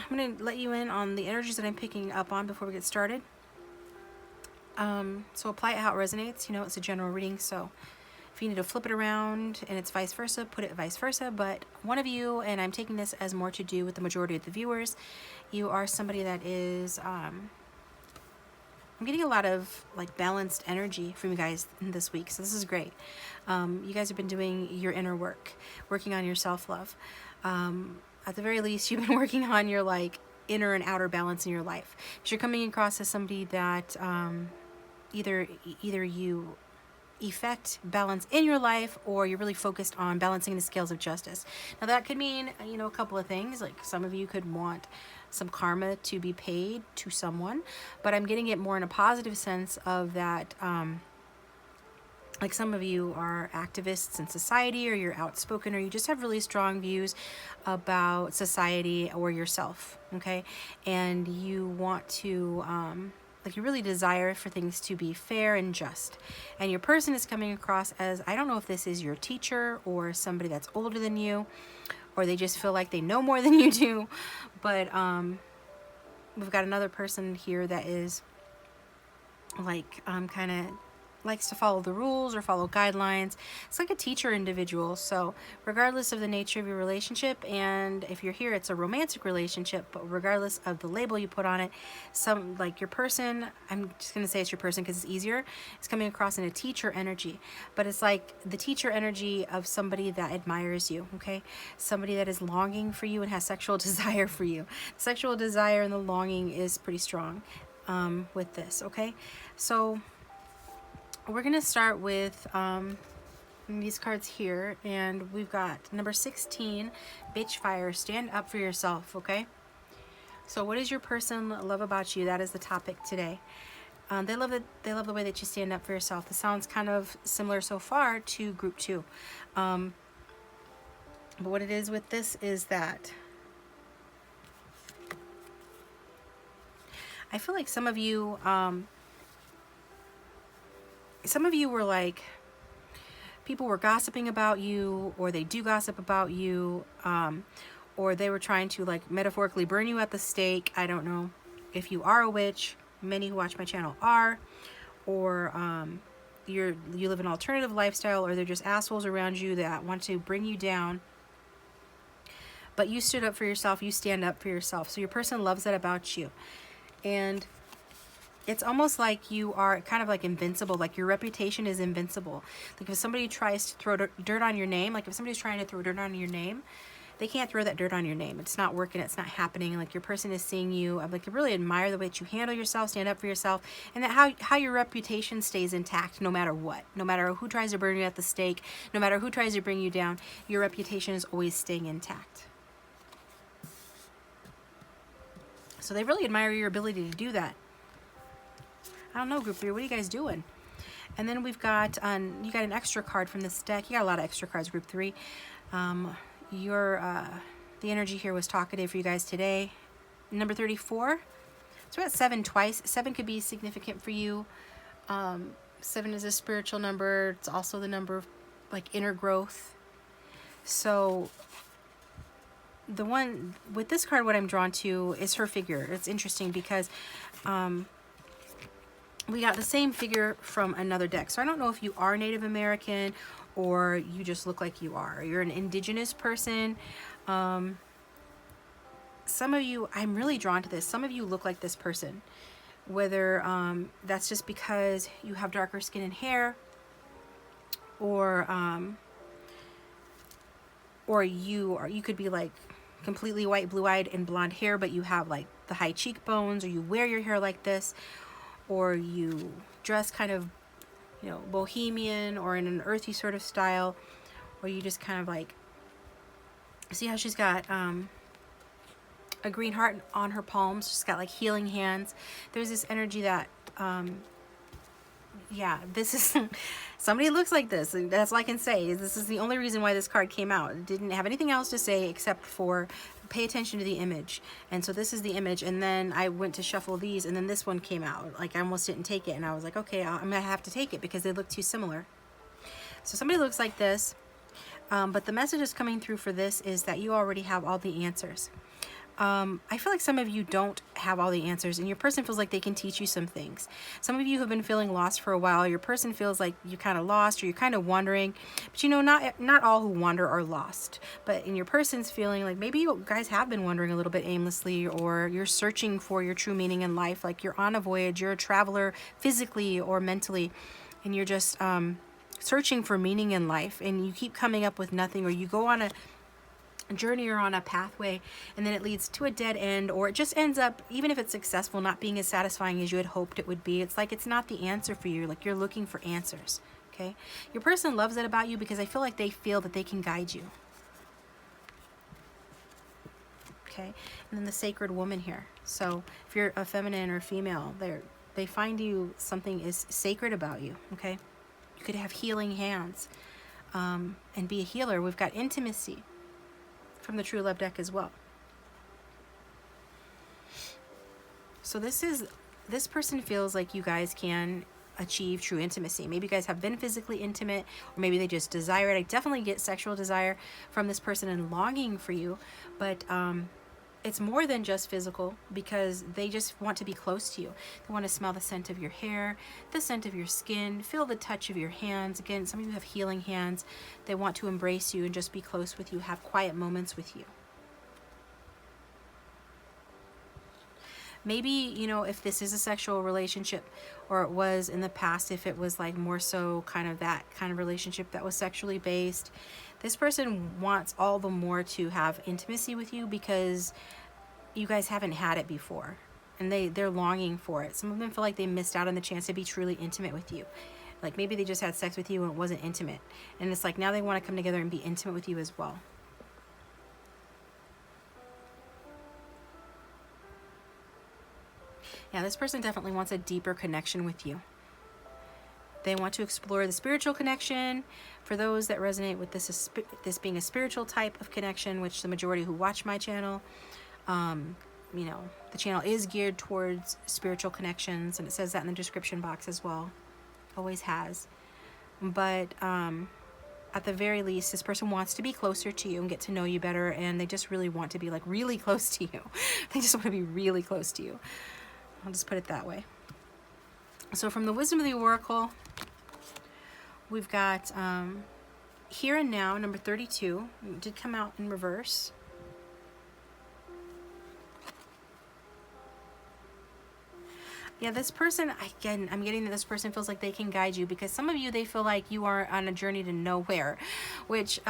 going to let you in on the energies that I'm picking up on before we get started. So apply it how it resonates. You know, it's a general reading, so if you need to flip it around and it's vice versa, put it vice versa. But one of you, and I'm taking this as more to do with the majority of the viewers, you are somebody that is, I'm getting a lot of like balanced energy from you guys this week. So this is great. You guys have been doing your inner work, working on your self-love. At the very least, you've been working on your like inner and outer balance in your life. Because you're coming across as somebody that either you effect balance in your life, or you're really focused on balancing the scales of justice. Now that could mean, you know, a couple of things. Like some of you could want some karma to be paid to someone, but I'm getting it more in a positive sense of that, like some of you are activists in society, or you're outspoken, or you just have really strong views about society or yourself, okay? And you want to like you really desire for things to be fair and just. And your person is coming across as, I don't know if this is your teacher or somebody that's older than you, or they just feel like they know more than you do. But we've got another person here that is like kind of likes to follow the rules or follow guidelines. It's like a teacher individual. So regardless of the nature of your relationship, and if you're here it's a romantic relationship, but regardless of the label you put on it, some like your person, I'm just gonna say it's your person because it's easier, it's coming across in a teacher energy. But it's like the teacher energy of somebody that admires you, okay? Somebody that is longing for you and has sexual desire for you. Sexual desire and the longing is pretty strong with this, okay? So we're going to start with these cards here, and we've got number 16, Bitch Fire, stand up for yourself, okay? So what does your person love about you? That is the topic today. They love the way that you stand up for yourself. This sounds kind of similar so far to Group 2. But what it is with this is that I feel like some of you were like, people were gossiping about you, or they do gossip about you, or they were trying to like metaphorically burn you at the stake. I don't know if you are a witch. Many who watch my channel are, or you live an alternative lifestyle, or they're just assholes around you that want to bring you down. But you stood up for yourself. You stand up for yourself. So your person loves that about you. And it's almost like you are kind of like invincible, like your reputation is invincible. Like if somebody tries to throw dirt on your name, like if somebody's trying to throw dirt on your name, they can't throw that dirt on your name. It's not working, it's not happening. Like your person is seeing you. I'm like, I really admire the way that you handle yourself, stand up for yourself, and that how your reputation stays intact no matter what. No matter who tries to burn you at the stake, no matter who tries to bring you down, your reputation is always staying intact. So they really admire your ability to do that. I don't know, Group 3, what are you guys doing? And then we've got, you got an extra card from this deck. You got a lot of extra cards, Group 3. The energy here was talkative for you guys today. Number 34. So we're at 7 twice. 7 could be significant for you. 7 is a spiritual number. It's also the number of like inner growth. So the one with this card, what I'm drawn to is her figure. It's interesting because we got the same figure from another deck. So I don't know if you are Native American or you just look like you are. You're an indigenous person. Some of you, I'm really drawn to this. Some of you look like this person. whether that's just because you have darker skin and hair, or you could be like completely white, blue-eyed, and blonde hair, but you have like the high cheekbones, or you wear your hair like this, or you dress kind of, you know, bohemian or in an earthy sort of style, or you just kind of like, see how she's got a green heart on her palms. She's got like healing hands. There's this energy that yeah, this is somebody looks like this. That's all I can say. This is the only reason why this card came out. It didn't have anything else to say except for pay attention to the image. And so this is the image, and then I went to shuffle these, and then this one came out. Like, I almost didn't take it, and I was like, okay, I'm gonna have to take it because they look too similar. So somebody looks like this, but the message is coming through for this is that you already have all the answers. I feel like some of you don't have all the answers, and your person feels like they can teach you some things. Some of you have been feeling lost for a while. Your person feels like you're kind of lost, or you're kind of wandering. But you know, not all who wander are lost. But in your person's feeling like maybe you guys have been wandering a little bit aimlessly, or you're searching for your true meaning in life. Like, you're on a voyage, you're a traveler physically or mentally, and you're just searching for meaning in life, and you keep coming up with nothing, or you go on a journey or on a pathway, and then it leads to a dead end, or it just ends up, even if it's successful, not being as satisfying as you had hoped it would be. It's like it's not the answer for you. Like, you're looking for answers. Okay, your person loves that about you because I feel like they feel that they can guide you. Okay, and then the sacred woman here. So if you're a feminine or female, they find you, something is sacred about you. Okay, you could have healing hands and be a healer. We've got intimacy from the True Love deck as well. So this person feels like you guys can achieve true intimacy. Maybe you guys have been physically intimate, or maybe they just desire it. I definitely get sexual desire from this person and longing for you, but it's more than just physical, because they just want to be close to you. They want to smell the scent of your hair, the scent of your skin, feel the touch of your hands. Again, some of you have healing hands. They want to embrace you and just be close with you, have quiet moments with you. Maybe, you know, if this is a sexual relationship, or it was in the past, if it was like more so kind of that kind of relationship that was sexually based, this person wants all the more to have intimacy with you because you guys haven't had it before, and they're longing for it. Some of them feel like they missed out on the chance to be truly intimate with you. Like, maybe they just had sex with you and it wasn't intimate, and it's like now they want to come together and be intimate with you as well. Yeah, this person definitely wants a deeper connection with you. They want to explore the spiritual connection. For those that resonate with this being a spiritual type of connection, which the majority who watch my channel, you know, the channel is geared towards spiritual connections, and it says that in the description box as well. Always has. But at the very least, this person wants to be closer to you and get to know you better, and they just really want to be like really close to you. They just want to be really close to you. I'll just put it that way. So from the Wisdom of the Oracle, we've got Here and Now, number 32. It did come out in reverse. Yeah, this person, again, I'm getting that this person feels like they can guide you, because some of you, they feel like you are on a journey to nowhere, which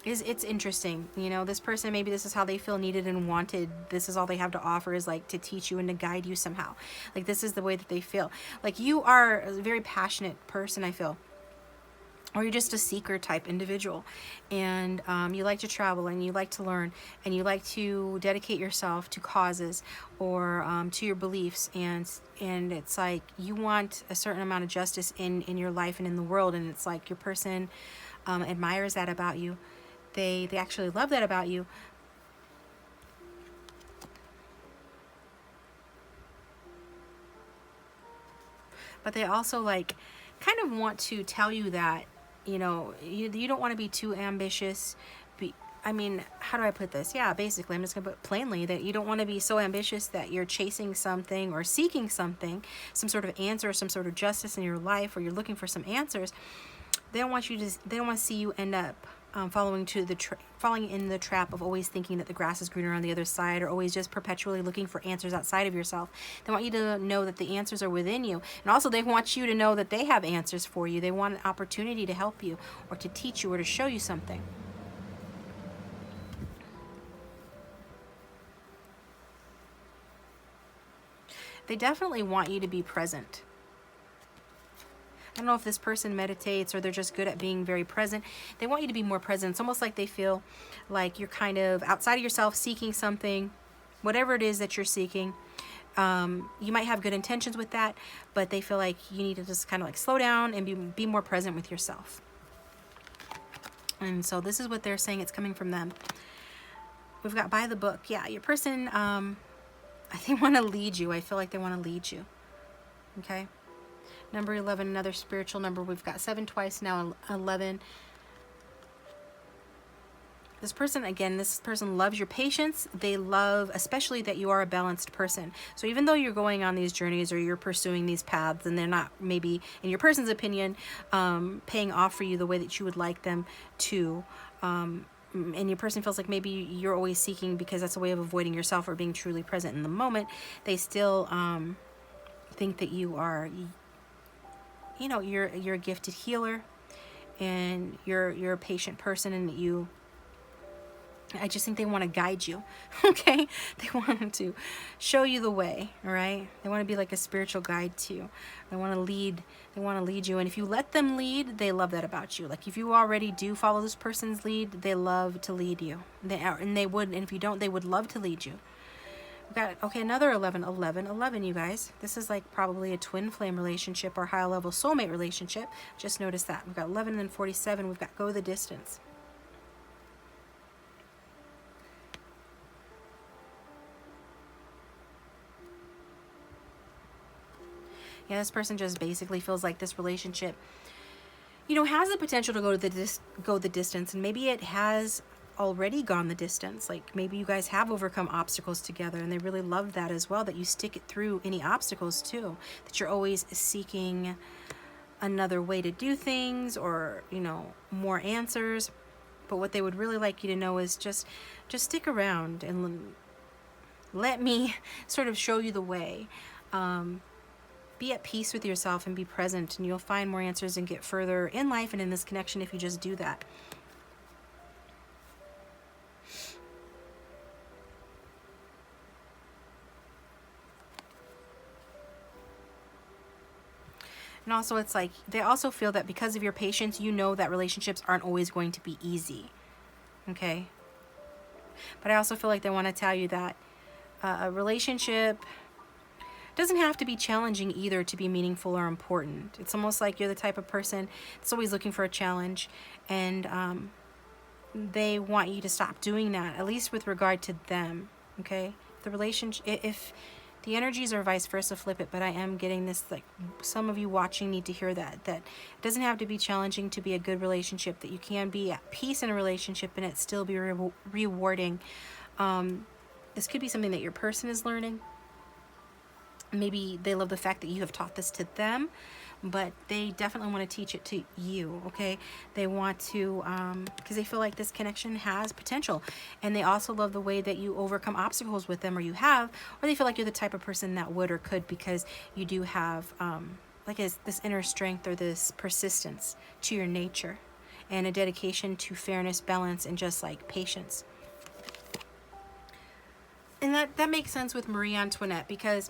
it's interesting. You know, this person, maybe this is how they feel needed and wanted. This is all they have to offer, is like to teach you and to guide you somehow. Like, this is the way that they feel. Like, you are a very passionate person, I feel. Or you're just a seeker type individual, and you like to travel, and you like to learn, and you like to dedicate yourself to causes or to your beliefs, and it's like you want a certain amount of justice in your life and in the world, and it's like your person admires that about you. They actually love that about you. But they also like kind of want to tell you that, you know, you don't want to be too ambitious. I mean, how do I put this? Yeah, basically, I'm just going to put it plainly, that you don't want to be so ambitious that you're chasing something or seeking something, some sort of answer, some sort of justice in your life, or you're looking for some answers. They don't want to see you end up falling in the trap of always thinking that the grass is greener on the other side, or always just perpetually looking for answers outside of yourself. They want you to know that the answers are within you. And also they want you to know that they have answers for you. They want an opportunity to help you, or to teach you, or to show you something. They definitely want you to be present. I don't know if this person meditates or they're just good at being very present. They want you to be more present. It's almost like they feel like you're kind of outside of yourself seeking something, whatever it is that you're seeking. You might have good intentions with that, but they feel like you need to just kind of like slow down and be more present with yourself. And so this is what they're saying. It's coming from them. We've got by the book. Yeah, your person, they want to lead you. I feel like they want to lead you. Okay. Number 11, another spiritual number. We've got 7 twice now, 11. This person, again, this person loves your patience. They love, especially that you are a balanced person. So even though you're going on these journeys or you're pursuing these paths and they're not, maybe, in your person's opinion, paying off for you the way that you would like them to, and your person feels like maybe you're always seeking because that's a way of avoiding yourself or being truly present in the moment, they still think that you are... you're a gifted healer, and you're a patient person, and I just think they want to guide you. Okay, they want to show you the way. All right, they want to be like a spiritual guide to you. They want to lead you, and if you let them lead, they love that about you. Like if you already do follow this person's lead, they love to lead you. And if you don't, they would love to lead you. Got, okay, another 11, you guys. This is like probably a twin flame relationship or high level soulmate relationship. Just notice that. We've got 11 and 47. We've got go the distance. Yeah, this person just basically feels like this relationship, has the potential to go the distance, and maybe it has already gone the distance. Like maybe you guys have overcome obstacles together, and they really love that as well, that you stick it through any obstacles too, that you're always seeking another way to do things, or more answers. But what they would really like you to know is just stick around and let me sort of show you the way. Be at peace with yourself and be present, and you'll find more answers and get further in life and in this connection if you just do that. And also it's like they also feel that because of your patience, that relationships aren't always going to be easy. Okay? But I also feel like they want to tell you that a relationship doesn't have to be challenging either to be meaningful or important. It's almost like you're the type of person that's always looking for a challenge, and they want you to stop doing that, at least with regard to them. Okay? The relationship, if the energies are vice versa, flip it, but I am getting this, like, some of you watching need to hear that it doesn't have to be challenging to be a good relationship, that you can be at peace in a relationship and it still be rewarding. This could be something that your person is learning. Maybe they love the fact that you have taught this to them, but they definitely want to teach it to you. Okay, they want to because they feel like this connection has potential, and they also love the way that you overcome obstacles with them, or they feel like you're the type of person that would or could, because you do have this inner strength or this persistence to your nature, and a dedication to fairness, balance, and just like patience. And that makes sense with Marie Antoinette, because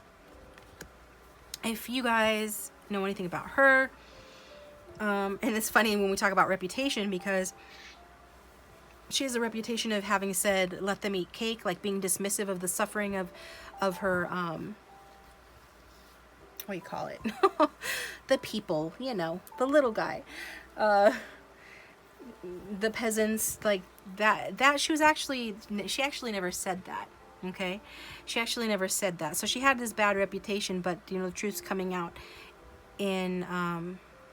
if you guys know anything about her, and it's funny when we talk about reputation, because she has a reputation of having said, let them eat cake, like being dismissive of the suffering of her, what do you call it? The people, the little guy, the peasants, like that she actually never said that. Okay, she actually never said that. So she had this bad reputation, but the truth's coming out in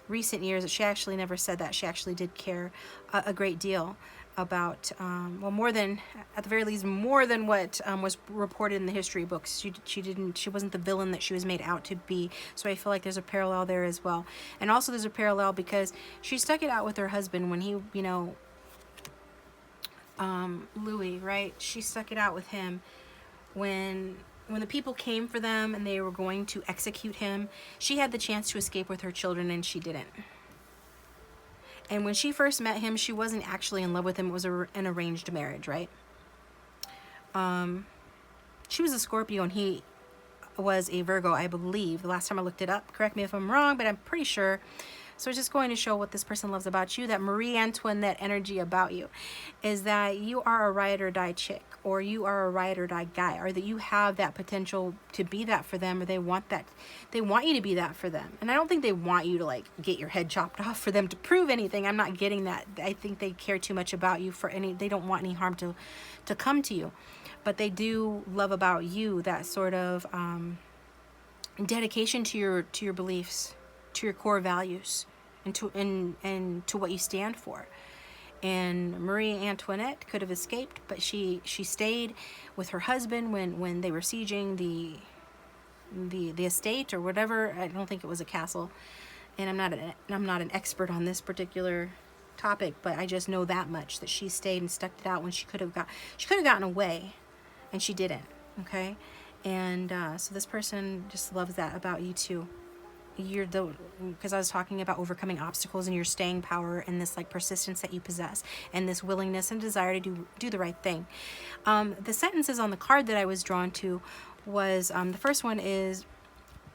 recent years that she actually never said that. She actually did care a great deal about, more than, at the very least, more than what was reported in the history books. She wasn't the villain that she was made out to be. So I feel like there's a parallel there as well. And also there's a parallel because she stuck it out with her husband when he, Louis, right? She stuck it out with him when the people came for them and they were going to execute him. She had the chance to escape with her children and she didn't. And when she first met him, she wasn't actually in love with him. It was an arranged marriage, right? She was a Scorpio and he was a Virgo, I believe. The last time I looked it up, correct me if I'm wrong, but I'm pretty sure. So it's just going to show what this person loves about you, that Marie Antoinette energy about you, is that you are a ride or die chick, or you are a ride or die guy, or that you have that potential to be that for them, or they want you to be that for them. And I don't think they want you to like get your head chopped off for them to prove anything. I'm not getting that. I think they care too much about you they don't want any harm to come to you. But they do love about you that sort of dedication to your beliefs, to your core values, and to what you stand for. And Marie Antoinette could have escaped, but she stayed with her husband when they were sieging the estate or whatever. I don't think it was a castle, and I'm not an expert on this particular topic, but I just know that much, that she stayed and stuck it out when she could have gotten away, and she didn't. Okay, and so this person just loves that about you too. Because I was talking about overcoming obstacles and your staying power and this like persistence that you possess and this willingness and desire to do the right thing. The sentences on the card that I was drawn to was the first one is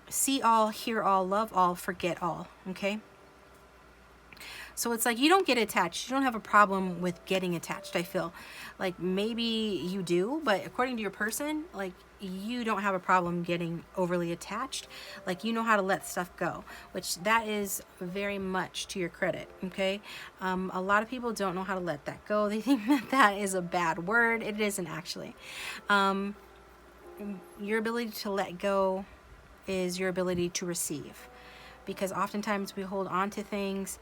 see all, hear all, love all, forget all. Okay. So it's like you don't get attached. You don't have a problem with getting attached, I feel. Like maybe you do, but according to your person, like you don't have a problem getting overly attached. Like you know how to let stuff go, which that is very much to your credit, okay? A lot of people don't know how to let that go. They think that is a bad word. It isn't actually. Your ability to let go is your ability to receive. Because oftentimes we hold on to things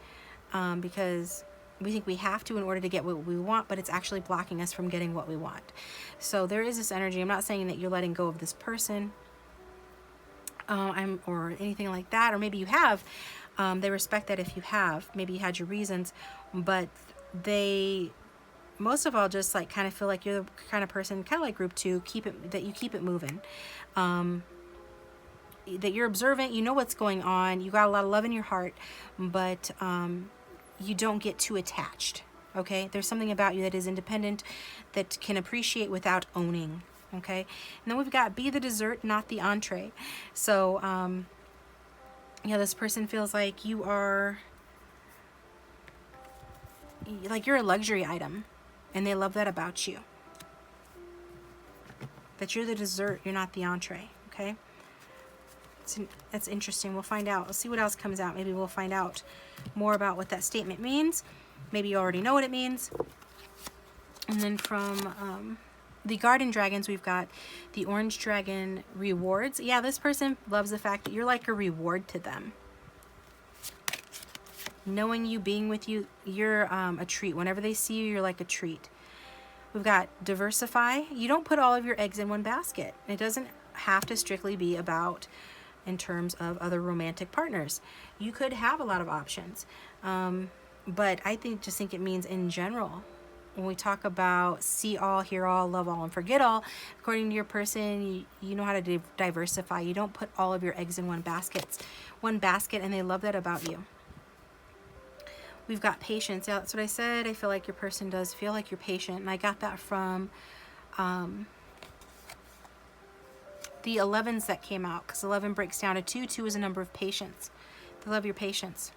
because we think we have to in order to get what we want, but it's actually blocking us from getting what we want. So there is this energy. I'm not saying that you're letting go of this person or anything like that, or maybe you have. They respect that if you have. Maybe you had your reasons, but they most of all just like kind of feel like you're the kind of person, kind of like group 2, that you keep it moving. That you're observant, you know what's going on, you got a lot of love in your heart, but you don't get too attached, okay? There's something about you that is independent, that can appreciate without owning, okay? And then we've got be the dessert, not the entree. So, this person feels like you are, like you're a luxury item, and they love that about you. That you're the dessert, you're not the entree, okay? That's interesting. We'll find out. We'll see what else comes out. Maybe we'll find out more about what that statement means. Maybe you already know what it means. And then from the garden dragons, we've got the orange dragon rewards. Yeah, this person loves the fact that you're like a reward to them. Knowing you, being with you, you're a treat. Whenever they see you, you're like a treat. We've got diversify. You don't put all of your eggs in one basket. It doesn't have to strictly be about in terms of other romantic partners. You could have a lot of options. But I just think it means in general. When we talk about see all, hear all, love all, and forget all, according to your person, you know how to diversify. You don't put all of your eggs in one basket, and they love that about you. We've got patience. Yeah, that's what I said. I feel like your person does feel like you're patient, and I got that from the 11s that came out, because 11 breaks down to 2. 2 is a number of patience. They love your patience.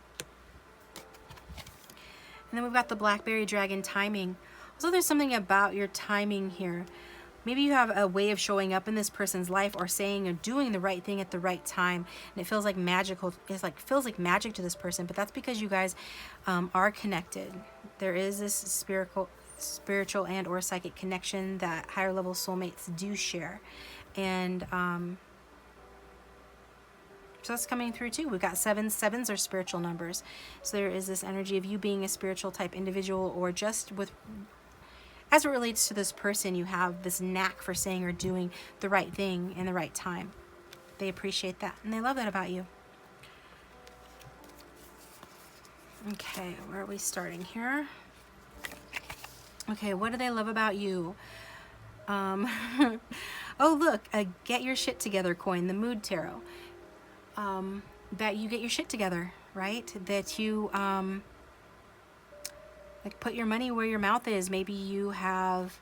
And then we've got the blackberry dragon timing. So there's something about your timing here. Maybe you have a way of showing up in this person's life, or saying or doing the right thing at the right time, and it feels like magical. Feels like magic to this person. But that's because you guys are connected. There is this spiritual and or psychic connection that higher level soulmates do share. And so that's coming through too. We've got 7s. 7s are spiritual numbers. So there is this energy of you being a spiritual type individual, or just with, as it relates to this person, you have this knack for saying or doing the right thing in the right time. They appreciate that, and they love that about you. Okay, where are we starting here? Okay, what do they love about you? Oh, look, a get your shit together coin, the Mood Tarot. That you get your shit together, right? That you, like, put your money where your mouth is. Maybe you have,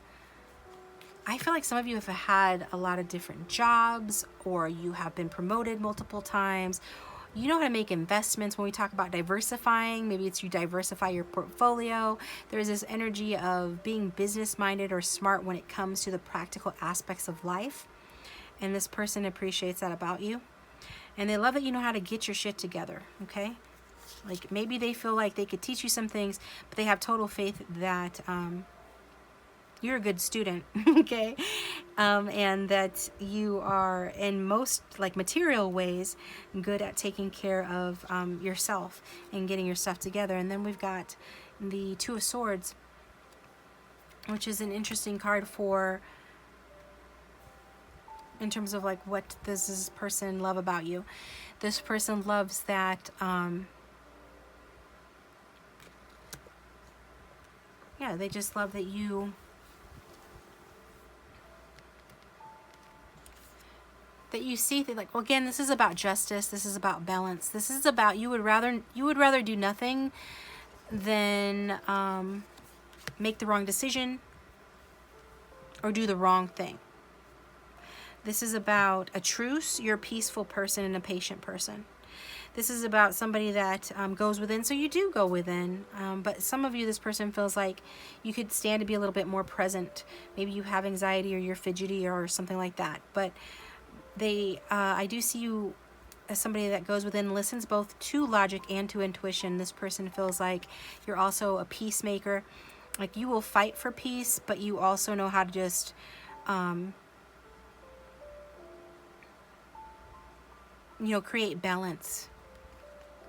I feel like some of you have had a lot of different jobs, or you have been promoted multiple times. You know how to make investments. When we talk about diversifying, maybe it's you diversify your portfolio. There's this energy of being business-minded or smart when it comes to the practical aspects of life. And this person appreciates that about you. And they love that you know how to get your shit together, okay? Like, maybe they feel like they could teach you some things, but they have total faith that you're a good student, okay? And that you are, in most, like, material ways, good at taking care of yourself and getting your stuff together. And then we've got the Two of Swords, which is an interesting card for, in terms of, like, what does this person love about you. This person loves that, yeah, they just love that you see that, like, well, again, this is about justice, this is about balance, this is about you would rather do nothing than make the wrong decision or do the wrong thing. This is about a truce. You're a peaceful person and a patient person. This is about somebody that goes within, so you do go within. But some of you, this person feels like you could stand to be a little bit more present. Maybe you have anxiety or you're fidgety or something like that. But I do see you as somebody that goes within, listens both to logic and to intuition. This person feels like you're also a peacemaker. Like, you will fight for peace, but you also know how to just create balance,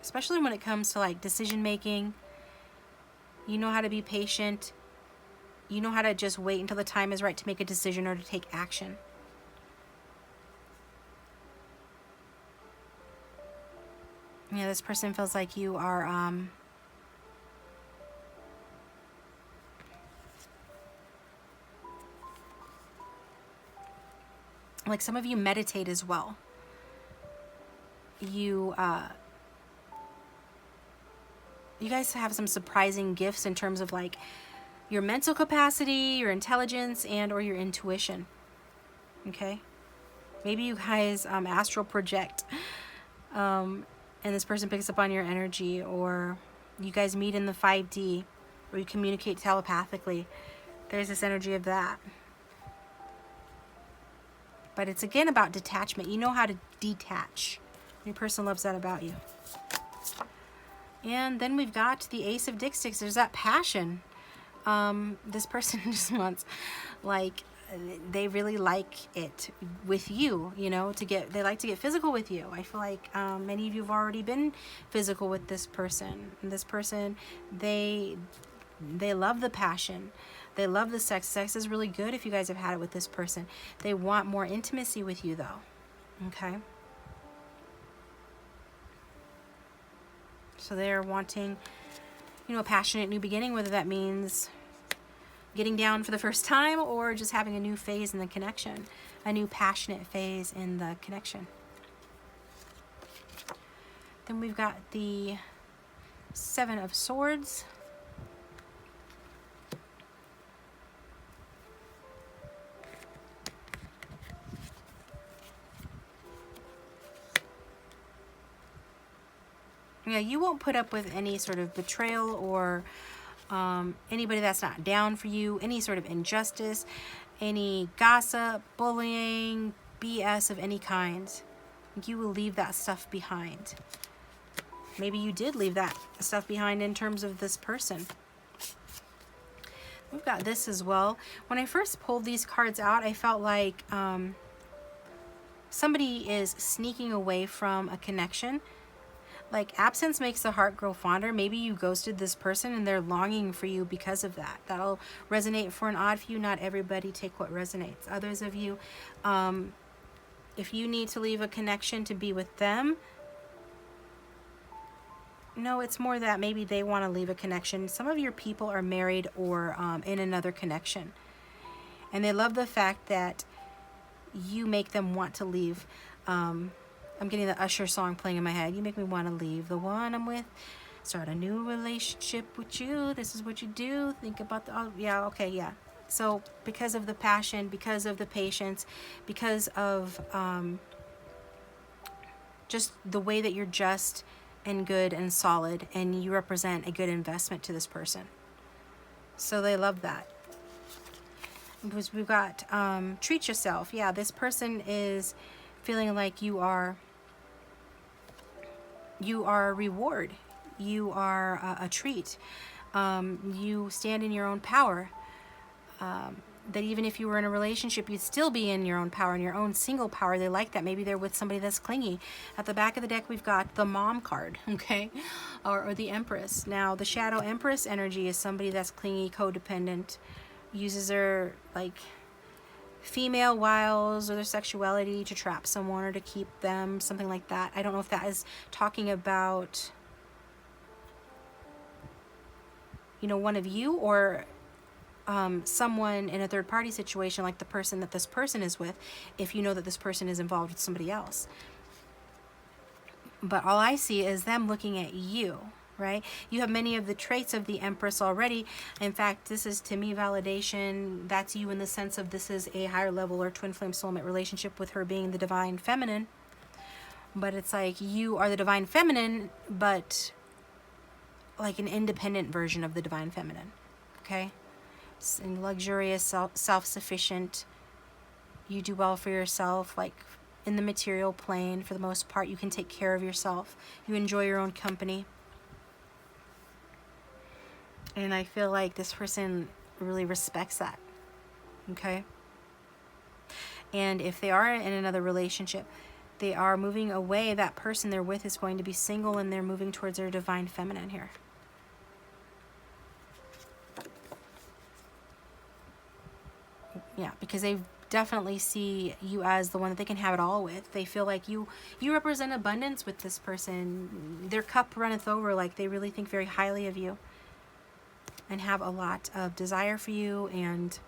especially when it comes to, like, decision making. You know how to be patient. You know how to just wait until the time is right to make a decision or to take action. Yeah, this person feels like you are like, some of you meditate as well. You guys have some surprising gifts in terms of, like, your mental capacity, your intelligence, and or your intuition. Okay? Maybe you guys astral project, and this person picks up on your energy, or you guys meet in the 5D, or you communicate telepathically. There's this energy of that. But it's, again, about detachment. You know how to detach. Your person loves that about you. And then we've got the Ace of Dixsticks. There's that passion. This person just wants, like, they really like it with you, they like to get physical with you. I feel like many of you have already been physical with this person. And this person, they love the passion. They love the sex. Sex is really good if you guys have had it with this person. They want more intimacy with you, though. Okay? So they're wanting, a passionate new beginning, whether that means getting down for the first time or just having a new phase in the connection, a new passionate phase in the connection. Then we've got the Seven of Swords. Yeah, you won't put up with any sort of betrayal or anybody that's not down for you, any sort of injustice, any gossip, bullying, BS of any kind. You will leave that stuff behind. Maybe you did leave that stuff behind in terms of this person. We've got this as well. When I first pulled these cards out, I felt like somebody is sneaking away from a connection. Like, absence makes the heart grow fonder. Maybe you ghosted this person and they're longing for you because of that. That'll resonate for an odd few. Not everybody. Take what resonates. Others of you, if you need to leave a connection to be with them, No, it's more that maybe they want to leave a connection. Some of your people are married or in another connection. And they love the fact that you make them want to leave. I'm getting the Usher song playing in my head. You make me want to leave the one I'm with. Start a new relationship with you. This is what you do. Think about the... Oh, yeah, okay, yeah. So because of the passion, because of the patience, because of just the way that you're just and good and solid, and you represent a good investment to this person. So they love that. Because we've got treat yourself. Yeah, this person is feeling like you are a reward. You are a treat. You stand in your own power. That even if you were in a relationship, you'd still be in your own power, in your own single power. They like that. Maybe they're with somebody that's clingy. At the back of the deck, we've got the Mom card, okay? Or the Empress. Now, the Shadow Empress energy is somebody that's clingy, codependent, uses their, like, female wiles or their sexuality to trap someone or to keep them, something like that. I don't know if that is talking about, you know, one of you, or someone in a third party situation, like the person that this person is with, if you know that this person is involved with somebody else. But all I see is them looking at you, right? You have many of the traits of the Empress already. In fact, this is, to me, validation. That's you in the sense of this is a higher level or twin flame soulmate relationship, with her being the divine feminine. But it's like you are the divine feminine, but like an independent version of the divine feminine, okay? And luxurious, self-sufficient. You do well for yourself, like in the material plane. For the most part, you can take care of yourself. You enjoy your own company. And I feel like this person really respects that, okay? And if they are in another relationship, they are moving away. That person they're with is going to be single, and they're moving towards their divine feminine here. Yeah, because they definitely see you as the one that they can have it all with. They feel like you represent abundance with this person. Their cup runneth over. Like, they really think very highly of you and have a lot of desire for you and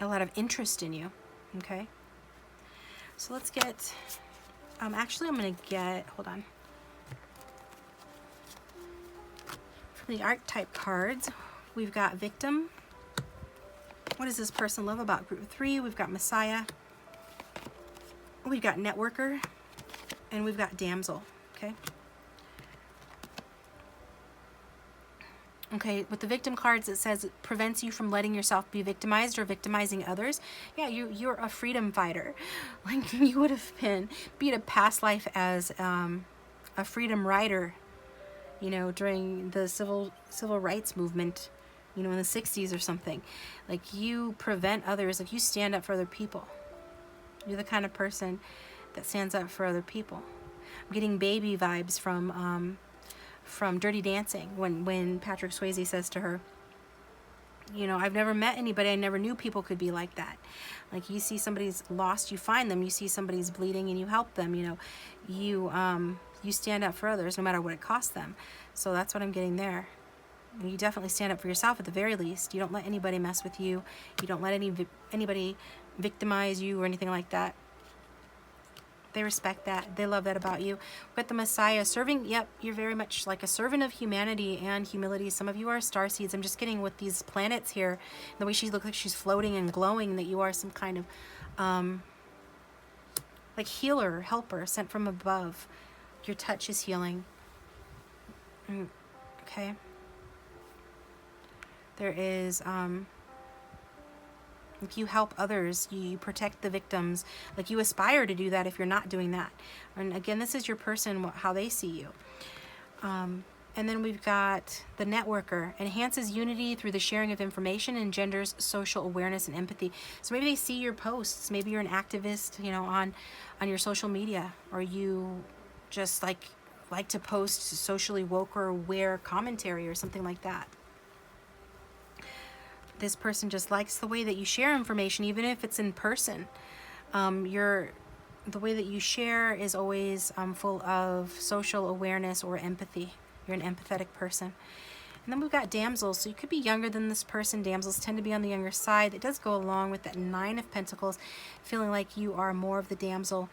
a lot of interest in you, okay? So let's get, actually I'm going to get, hold on. For the archetype cards, we've got Victim. What does this person love about group 3? We've got Messiah. We've got Networker. And we've got Damsel, okay? Okay, with the Victim cards, it says it prevents you from letting yourself be victimized or victimizing others. Yeah, you're a freedom fighter. Like, you would have be in a past life as a freedom rider, you know, during the civil rights movement, you know, in the 60s or something. Like, you prevent others, like, you stand up for other people. You're the kind of person that stands up for other people. I'm getting baby vibes from Dirty Dancing, when Patrick Swayze says to her, you know, I've never met anybody, I never knew people could be like that. Like, you see somebody's lost, you find them. You see somebody's bleeding and you help them, you know. You stand up for others no matter what it costs them. So that's what I'm getting there. And you definitely stand up for yourself at the very least. You don't let anybody mess with you. You don't let anybody victimize you or anything like that. They respect that. They love that about you. With the Messiah, serving, yep, you're very much like a servant of humanity and humility. Some of you are starseeds. I'm just getting with these planets here, the way she looks like she's floating and glowing, that you are some kind of like healer, helper, sent from above. Your touch is healing. Okay. There is, if you help others, you protect the victims. Like, you aspire to do that if you're not doing that. And again, this is your person, how they see you. And then we've got the Networker. Enhances unity through the sharing of information, engenders social awareness and empathy. So maybe they see your posts. Maybe you're an activist, you know, on your social media, or you just like to post socially woke or aware commentary or something like that. This person just likes the way that you share information, even if it's in person. You're the way that you share is always full of social awareness or empathy. You're an empathetic person. And then we've got damsels. So you could be younger than this person. Damsels tend to be on the younger side. It does go along with that Nine of Pentacles, feeling like you are more of the damsel.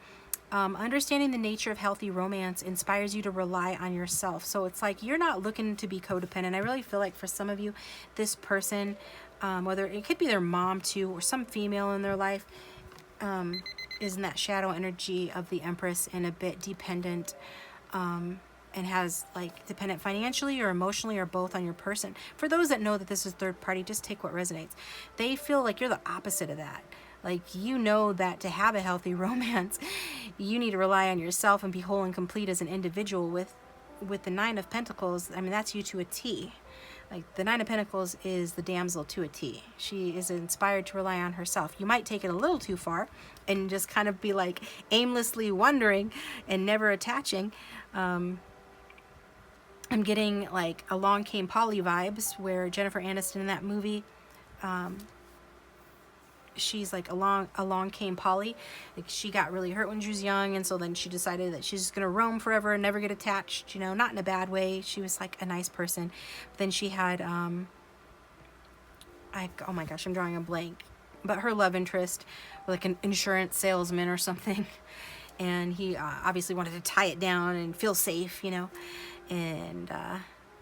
Understanding the nature of healthy romance inspires you to rely on yourself. So it's like you're not looking to be codependent. I really feel like for some of you, this person, whether it could be their mom too, or some female in their life, is in that shadow energy of the Empress and a bit dependent, and has like dependent financially or emotionally or both on your person. For those that know that this is third party, just take what resonates. They feel like you're the opposite of that. Like, you know that to have a healthy romance, you need to rely on yourself and be whole and complete as an individual. With the Nine of Pentacles, I mean, that's you to a T. Like, the Nine of Pentacles is the damsel to a T. She is inspired to rely on herself. You might take it a little too far and just kind of be like aimlessly wondering and never attaching. I'm getting like Along Came Polly vibes, where Jennifer Aniston in that movie, she's like along came Polly. Like, she got really hurt when she was young, and so then she decided that she's just gonna roam forever and never get attached, you know, not in a bad way. She was like a nice person. But then she had oh my gosh, I'm drawing a blank, but her love interest, like an insurance salesman or something, and he obviously wanted to tie it down and feel safe, you know, and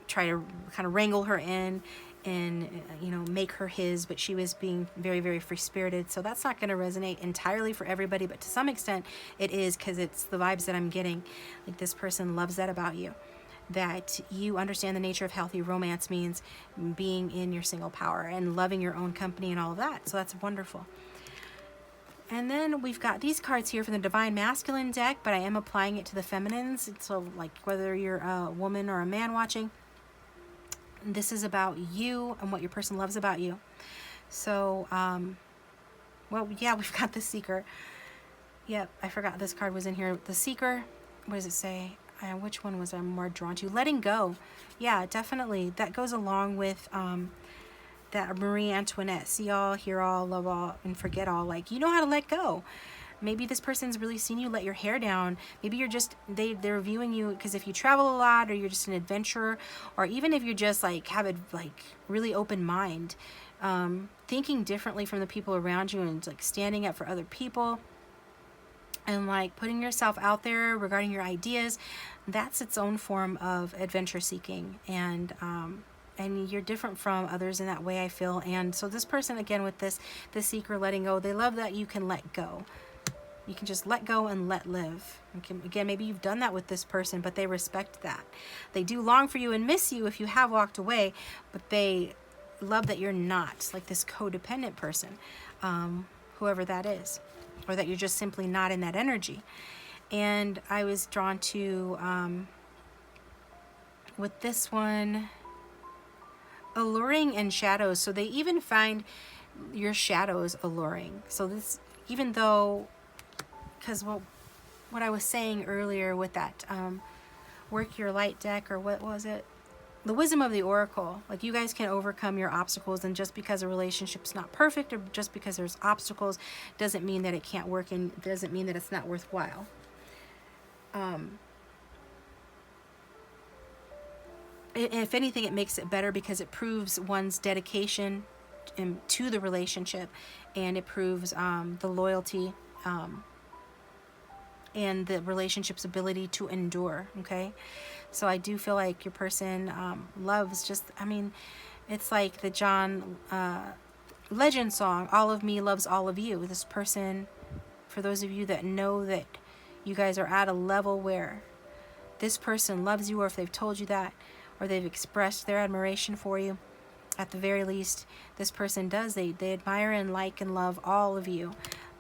try to kind of wrangle her in and you know, make her his, but she was being very, very free-spirited. So that's not going to resonate entirely for everybody, but to some extent it is, because it's the vibes that I'm getting. Like, this person loves that about you, that you understand the nature of healthy romance means being in your single power and loving your own company and all of that. So that's wonderful. And then we've got these cards here from the Divine Masculine deck, but I am applying it to the feminines. So like, whether you're a woman or a man watching, this is about you and what your person loves about you. So, well, yeah, we've got the Seeker. Yep, I forgot this card was in here. The Seeker, what does it say? Which one was I more drawn to? Letting go. Yeah, definitely. That goes along with that Marie Antoinette. See all, hear all, love all, and forget all. Like, you know how to let go. Maybe this person's really seen you let your hair down. Maybe you're just, they're viewing you, because if you travel a lot, or you're just an adventurer, or even if you just like have a like really open mind, thinking differently from the people around you, and like standing up for other people, and like putting yourself out there regarding your ideas, that's its own form of adventure seeking. And you're different from others in that way, I feel. And so this person, again, with this, the Seeker, letting go, they love that you can let go. You can just let go and let live. Again, maybe you've done that with this person, but they respect that. They do long for you and miss you if you have walked away, but they love that you're not like this codependent person, whoever that is, or that you're just simply not in that energy. And I was drawn to, with this one, alluring and shadows. So they even find your shadows alluring. So this, even though, because what I was saying earlier with that Work Your Light deck, or what was it? The Wisdom of the Oracle. Like, you guys can overcome your obstacles, and just because a relationship's not perfect, or just because there's obstacles, doesn't mean that it can't work, and doesn't mean that it's not worthwhile. If anything, it makes it better, because it proves one's dedication to the relationship, and it proves the loyalty, and the relationship's ability to endure. Okay, so I do feel like your person loves just, I mean, it's like the John Legend song, all of me loves all of you. This person, for those of you that know that you guys are at a level where this person loves you, or if they've told you that, or they've expressed their admiration for you, at the very least, this person does. They admire and like and love all of you,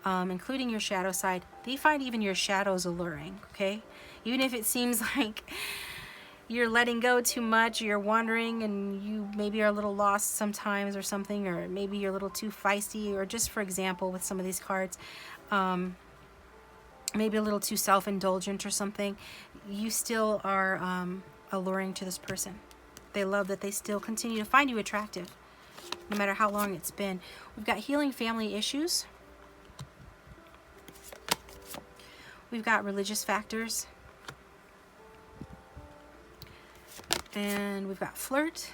including your shadow side. They find even your shadows alluring, okay? Even if it seems like you're letting go too much, or you're wandering, and you maybe are a little lost sometimes or something, or maybe you're a little too feisty, or just for example with some of these cards, maybe a little too self-indulgent or something, you still are alluring to this person. They love that they still continue to find you attractive, no matter how long it's been. We've got healing family issues. We've got religious factors. And we've got flirt.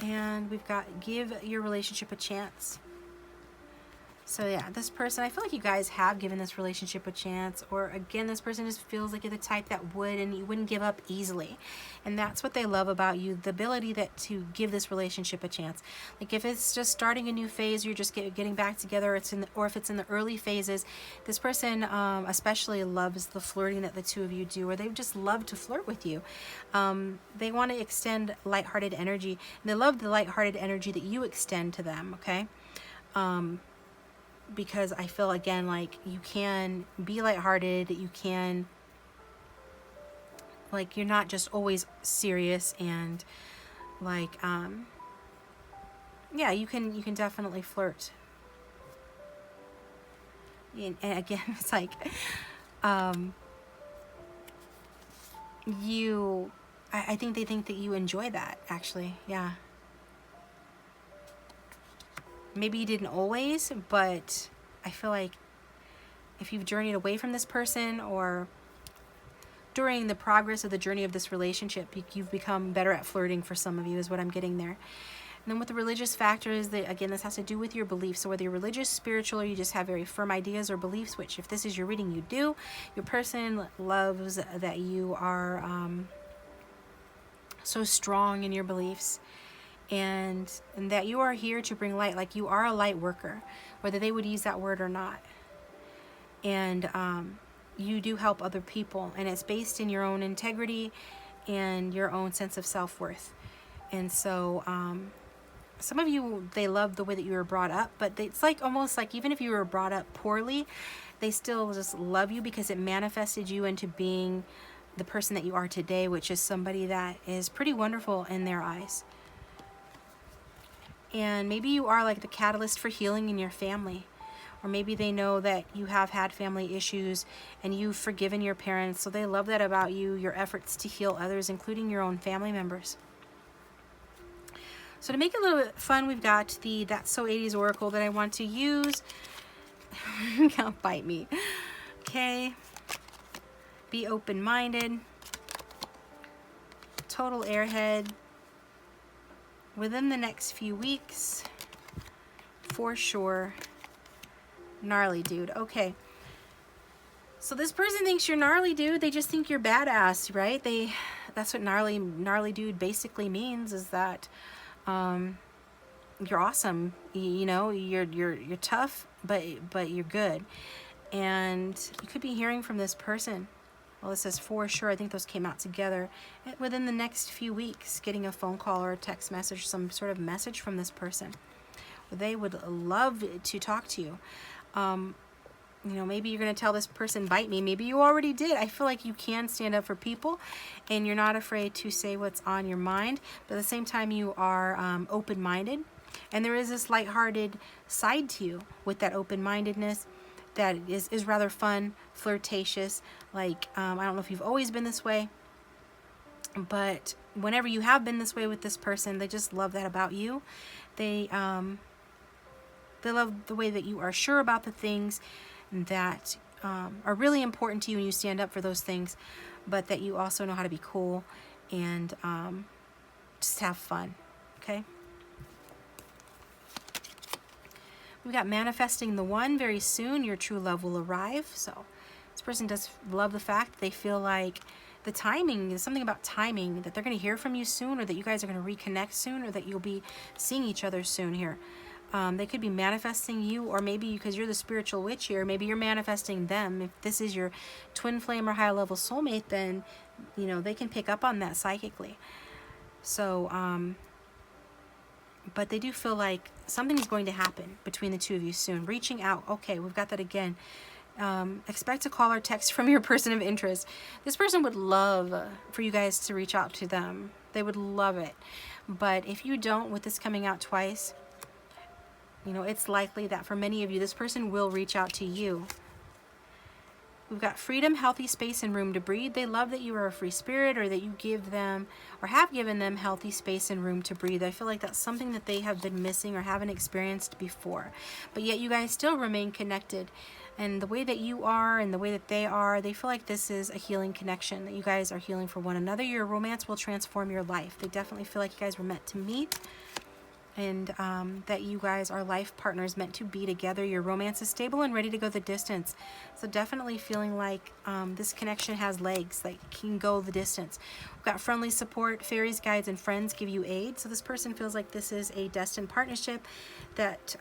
And we've got give your relationship a chance. So yeah, this person, I feel like you guys have given this relationship a chance, or again, this person just feels like you're the type that would, and you wouldn't give up easily. And that's what they love about you, the ability that to give this relationship a chance. Like if it's just starting a new phase, you're just getting back together, or if it's in the early phases, this person especially loves the flirting that the two of you do, or they just love to flirt with you. They want to extend lighthearted energy, and they love the lighthearted energy that you extend to them, okay? Because I feel, again, like you can be lighthearted, you can, like, you're not just always serious, and like, yeah, you can definitely flirt. And again, it's like, I think they think that you enjoy that, actually, yeah. Maybe you didn't always, but I feel like if you've journeyed away from this person, or during the progress of the journey of this relationship, you've become better at flirting for some of you, is what I'm getting there. And then with the religious factors, again, this has to do with your beliefs. So whether you're religious, spiritual, or you just have very firm ideas or beliefs, which if this is your reading, you do, your person loves that you are so strong in your beliefs. And that you are here to bring light, like you are a light worker, whether they would use that word or not. And you do help other people, and it's based in your own integrity and your own sense of self-worth. And so some of you, they love the way that you were brought up, but it's like almost like even if you were brought up poorly, they still just love you because it manifested you into being the person that you are today, which is somebody that is pretty wonderful in their eyes. And maybe you are like the catalyst for healing in your family. Or maybe they know that you have had family issues and you've forgiven your parents. So they love that about you, your efforts to heal others, including your own family members. So to make it a little bit fun, we've got the That's So 80s Oracle that I want to use. Can't bite me. Okay. Be open-minded. Total airhead. Within the next few weeks, for sure. Gnarly dude. Okay. So this person thinks you're gnarly dude. They just think you're badass, right? That's what gnarly dude basically means, is that you're awesome. You know, you're tough, but you're good. And you could be hearing from this person. Well, it says for sure. I think those came out together. Within the next few weeks, getting a phone call or a text message, some sort of message from this person. They would love to talk to you. You know, maybe you're going to tell this person, bite me. Maybe you already did. I feel like you can stand up for people, and you're not afraid to say what's on your mind. But at the same time, you are open-minded. And there is this lighthearted side to you with that open-mindedness that is rather fun, flirtatious. Like, I don't know if you've always been this way, but whenever you have been this way with this person, they just love that about you. They love the way that you are sure about the things that are really important to you, and you stand up for those things, but that you also know how to be cool and just have fun, okay? We've got manifesting the one. Very soon your true love will arrive. So this person does love the fact they feel like the timing is something about timing, that they're going to hear from you soon, or that you guys are going to reconnect soon, or that you'll be seeing each other soon here. They could be manifesting you, or maybe because you're the spiritual witch here, maybe you're manifesting them. If this is your twin flame or high level soulmate, then, you know, they can pick up on that psychically. So, but they do feel like something's going to happen between the two of you soon. Reaching out. Okay, we've got that again. Expect a call or text from your person of interest. This person would love for you guys to reach out to them. They would love it. But if you don't, with this coming out twice, you know, it's likely that for many of you, this person will reach out to you. We've got freedom, healthy space, and room to breathe. They love that you are a free spirit, or that you give them, or have given them, healthy space and room to breathe. I feel like that's something that they have been missing or haven't experienced before. But yet you guys still remain connected. And the way that you are and the way that they are, they feel like this is a healing connection, that you guys are healing for one another. Your romance will transform your life. They definitely feel like you guys were meant to meet, and that you guys are life partners meant to be together. Your romance is stable and ready to go the distance. So definitely feeling like this connection has legs, like can go the distance. We've got friendly support, fairies, guides, and friends give you aid. So this person feels like this is a destined partnership, that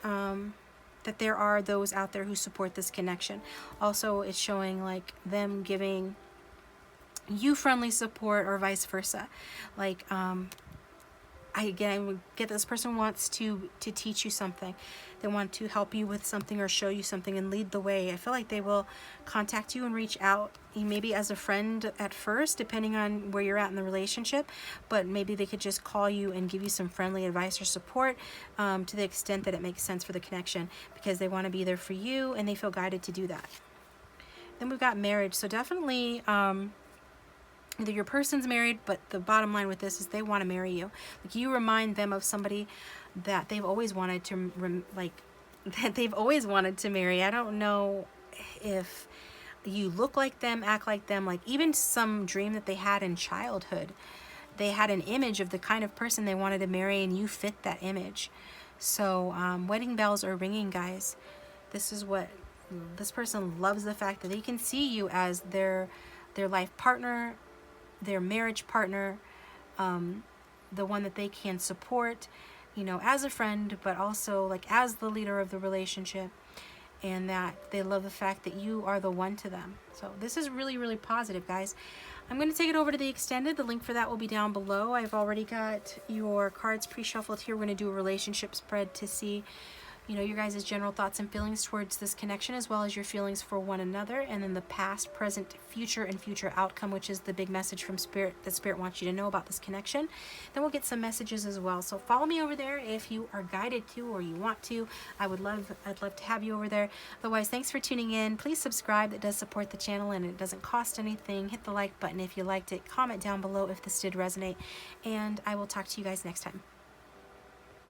that there are those out there who support this connection. Also, it's showing like them giving you friendly support or vice versa. Like I get this person wants to teach you something. They want to help you with something or show you something and lead the way. I feel like they will contact you and reach out, maybe as a friend at first, depending on where you're at in the relationship, but maybe they could just call you and give you some friendly advice or support, to the extent that it makes sense for the connection, because they want to be there for you and they feel guided to do that. Then we've got marriage. So definitely either your person's married, but the bottom line with this is they want to marry you. Like, you remind them of somebody that they've always wanted to marry. I don't know if you look like them, act like them, like even some dream that they had in childhood. They had an image of the kind of person they wanted to marry, and you fit that image. So wedding bells are ringing, guys. This is what this person loves, the fact that they can see you as their life partner, their marriage partner, the one that they can support, as a friend, but also like as the leader of the relationship, and that they love the fact that you are the one to them. So this is really, really positive, guys. I'm going to take it over to the extended. The link for that will be down below. I've already got your cards pre-shuffled here. We're going to do a relationship spread to see your guys' general thoughts and feelings towards this connection, as well as your feelings for one another, and then the past, present, future, and future outcome, which is the big message from Spirit that Spirit wants you to know about this connection. Then we'll get some messages as well. So follow me over there if you are guided to or you want to. I'd love to have you over there. Otherwise, thanks for tuning in. Please subscribe. It does support the channel and it doesn't cost anything. Hit the like button if you liked it. Comment down below if this did resonate, and I will talk to you guys next time.